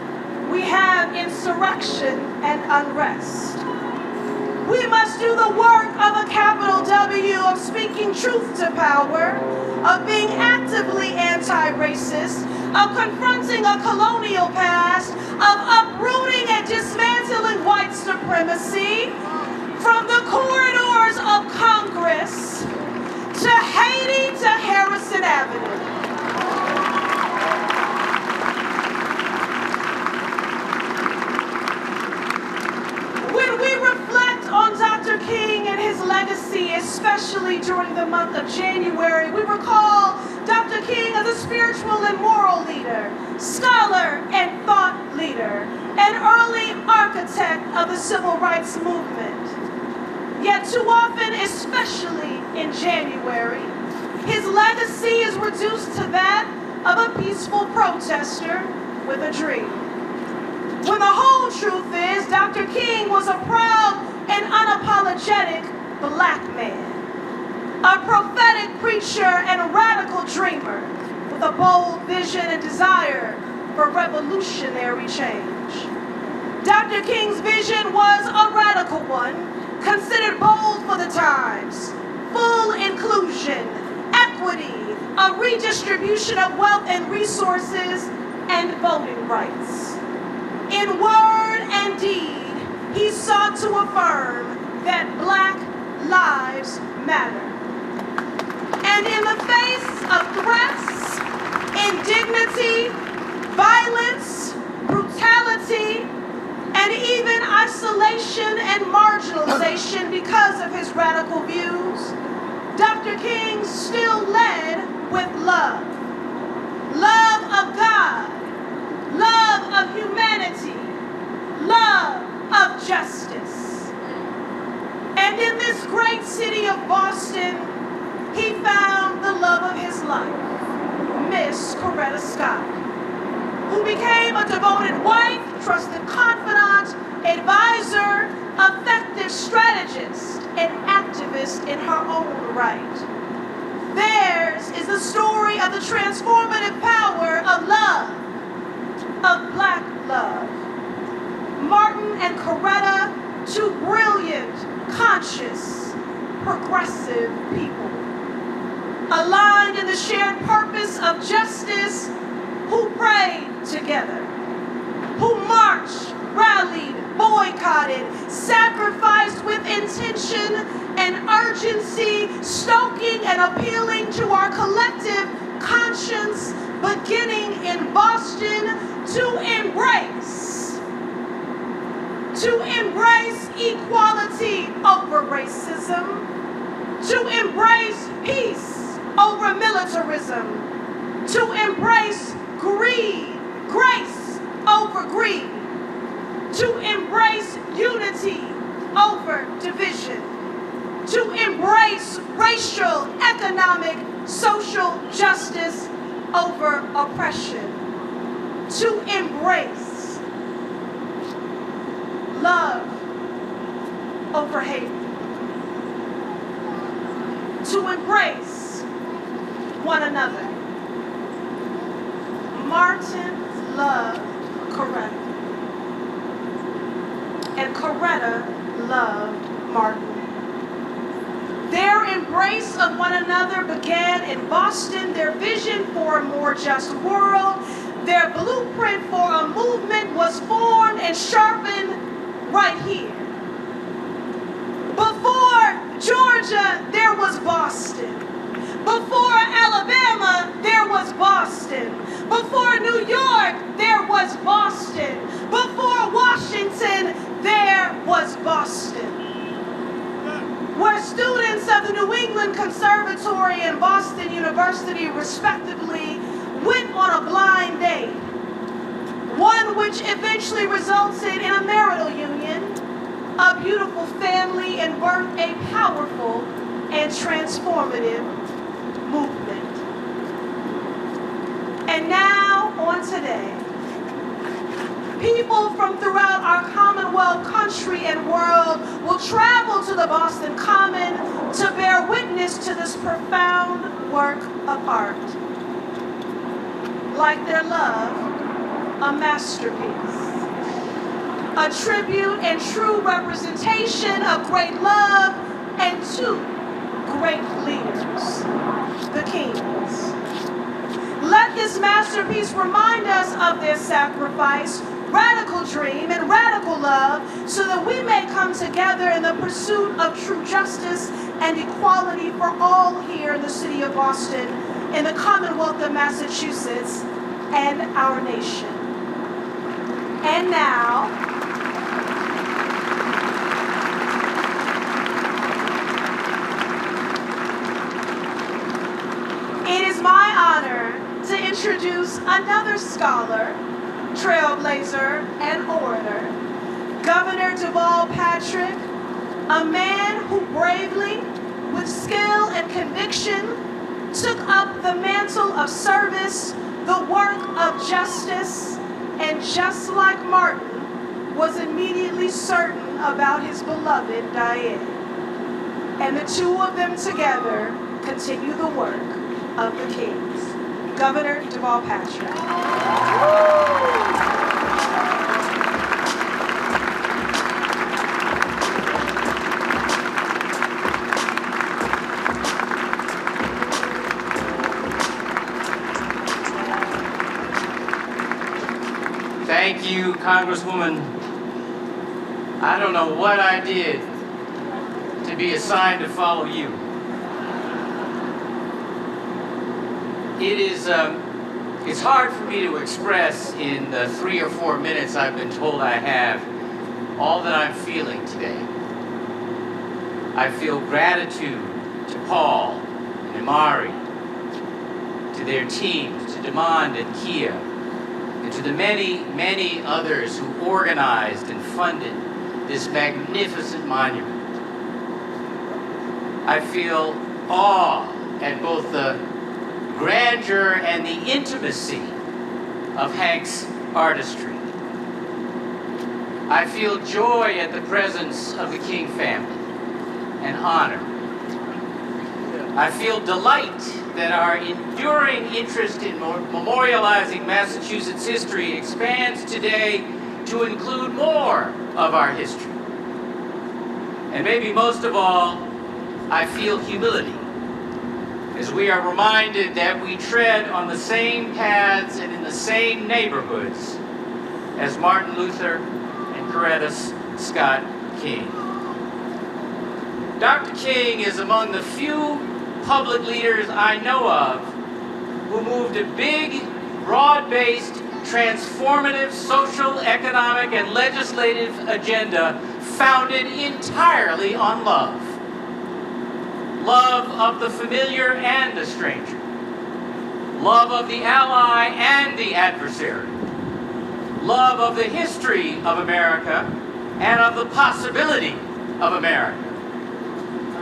we have insurrection and unrest. We must do the work of a capital W, of speaking truth to power, of being actively anti-racist, of confronting a colonial past, of uprooting and dismantling white supremacy from the corridors of Congress to Haiti to Harrison Avenue. On Dr. King and his legacy, especially during the month of January, we recall Dr. King as a spiritual and moral leader, scholar and thought leader, an early architect of the civil rights movement. Yet too often, especially in January, his legacy is reduced to that of a peaceful protester with a dream. When the whole truth is, Dr. King was a proud and unapologetic black man, a prophetic preacher and a radical dreamer with a bold vision and desire for revolutionary change. Dr. King's vision was a radical one, considered bold for the times, full inclusion, equity, a redistribution of wealth and resources, and voting rights. In word and deed, he sought to affirm that Black lives matter. And in the face of threats, indignity, violence, brutality, and even isolation and marginalization because of his radical views, Dr. King still led with love. Love of God, love of humanity, love of justice. And in this great city of Boston, he found the love of his life, Miss Coretta Scott, who became a devoted wife, trusted confidant, advisor, effective strategist, and activist in her own right. Theirs is the story of the transformative power of love, of Black love. Martin and Coretta, two brilliant, conscious, progressive people, aligned in the shared purpose of justice, who prayed together, who marched, rallied, boycotted, sacrificed with intention and urgency, stoking and appealing to our collective conscience, beginning in Boston, to embrace equality over racism, to embrace peace over militarism, to embrace grace over greed, to embrace unity over division, to embrace racial, economic, social justice over oppression, to embrace love over hate, to embrace one another. Martin loved Coretta, and Coretta loved Martin. Their embrace of one another began in Boston. Their vision for a more just world, their blueprint for a movement was formed and sharpened right here. Before Georgia, there was Boston. Before Alabama, there was Boston. Before New York, there was Boston. Before Washington, there was Boston. Where students of the New England Conservatory and Boston University, respectively, went on a blind date, one which eventually resulted in a marital union, a beautiful family, and birthed a powerful and transformative movement. And now, on today, people from throughout our Commonwealth, country, and world will travel to the Boston Common to bear witness to this profound work of art. Like their love, a masterpiece, a tribute and true representation of great love and two great leaders, the Kings. Let this masterpiece remind us of their sacrifice, radical dream, and radical love, so that we may come together in the pursuit of true justice and equality for all here in the city of Boston, in the Commonwealth of Massachusetts, and our nation. And now, it is my honor to introduce another scholar, trailblazer, and orator, Governor Deval Patrick, a man who bravely, with skill and conviction, took up the mantle of service, the work of justice, and just like Martin, was immediately certain about his beloved Diane. And the two of them together continue the work of the Kings. Governor Deval Patrick. Thank you, Congresswoman. I don't know what I did to be assigned to follow you. It's hard for me to express in the 3 or 4 minutes I've been told I have all that I'm feeling today. I feel gratitude to Paul and Imari, to their teams, to Demond and Kia, and to the many, many others who organized and funded this magnificent monument. I feel awe at both the grandeur and the intimacy of Hank's artistry. I feel joy at the presence of the King family and honor. I feel delight that our enduring interest in memorializing Massachusetts history expands today to include more of our history. And maybe most of all, I feel humility as we are reminded that we tread on the same paths and in the same neighborhoods as Martin Luther and Coretta Scott King. Dr. King is among the few public leaders I know of who moved a big, broad-based, transformative social, economic, and legislative agenda founded entirely on love. Love of the familiar and the stranger. Love of the ally and the adversary. Love of the history of America and of the possibility of America.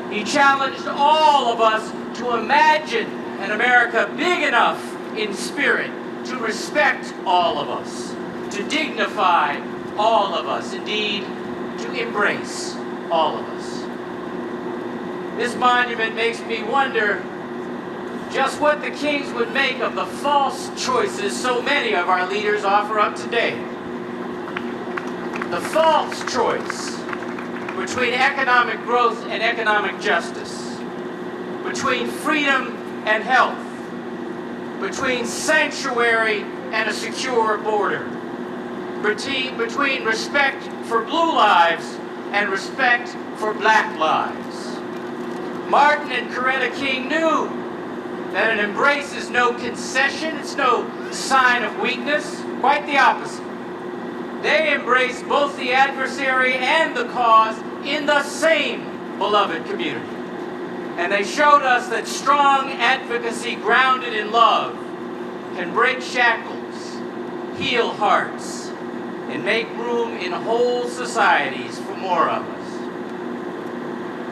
He challenged all of us to imagine an America big enough in spirit to respect all of us, to dignify all of us, indeed, to embrace all of us. This monument makes me wonder just what the Kings would make of the false choices so many of our leaders offer up today. The false choice between economic growth and economic justice, between freedom and health, between sanctuary and a secure border, between respect for blue lives and respect for black lives. Martin and Coretta King knew that an embrace is no concession, it's no sign of weakness, quite the opposite. They embraced both the adversary and the cause in the same beloved community. And they showed us that strong advocacy grounded in love can break shackles, heal hearts, and make room in whole societies for more of us.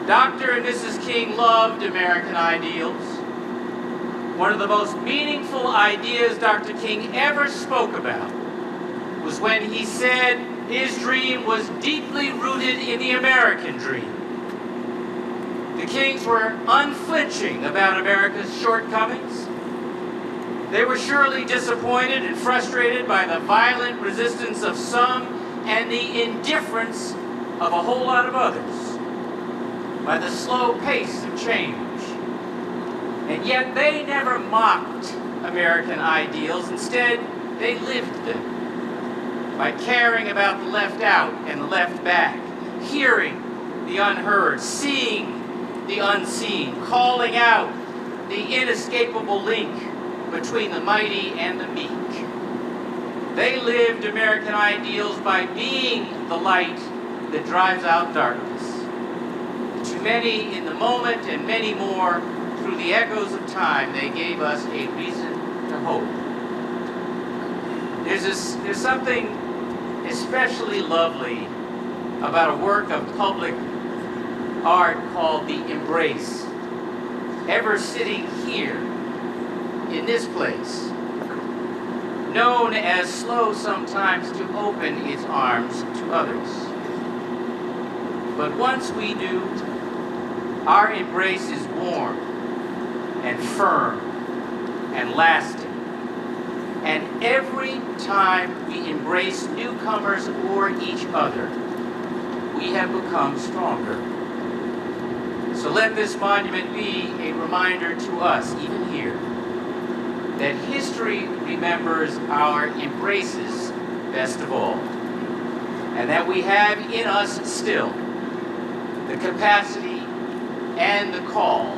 Dr. and Mrs. King loved American ideals. One of the most meaningful ideas Dr. King ever spoke about was when he said his dream was deeply rooted in the American dream. The Kings were unflinching about America's shortcomings. They were surely disappointed and frustrated by the violent resistance of some and the indifference of a whole lot of others, by the slow pace of change. And yet they never mocked American ideals. Instead, they lived them by caring about the left out and the left back, hearing the unheard, seeing the unseen, calling out the inescapable link between the mighty and the meek. They lived American ideals by being the light that drives out darkness. To many in the moment and many more through the echoes of time, they gave us a reason to hope. There's something especially lovely about a work of public art called the Embrace, ever sitting here in this place, known as slow sometimes to open its arms to others. But once we do, our embrace is warm and firm and lasting. And every time we embrace newcomers or each other, we have become stronger. So let this monument be a reminder to us, even here, that history remembers our embraces best of all, and that we have in us still the capacity and the call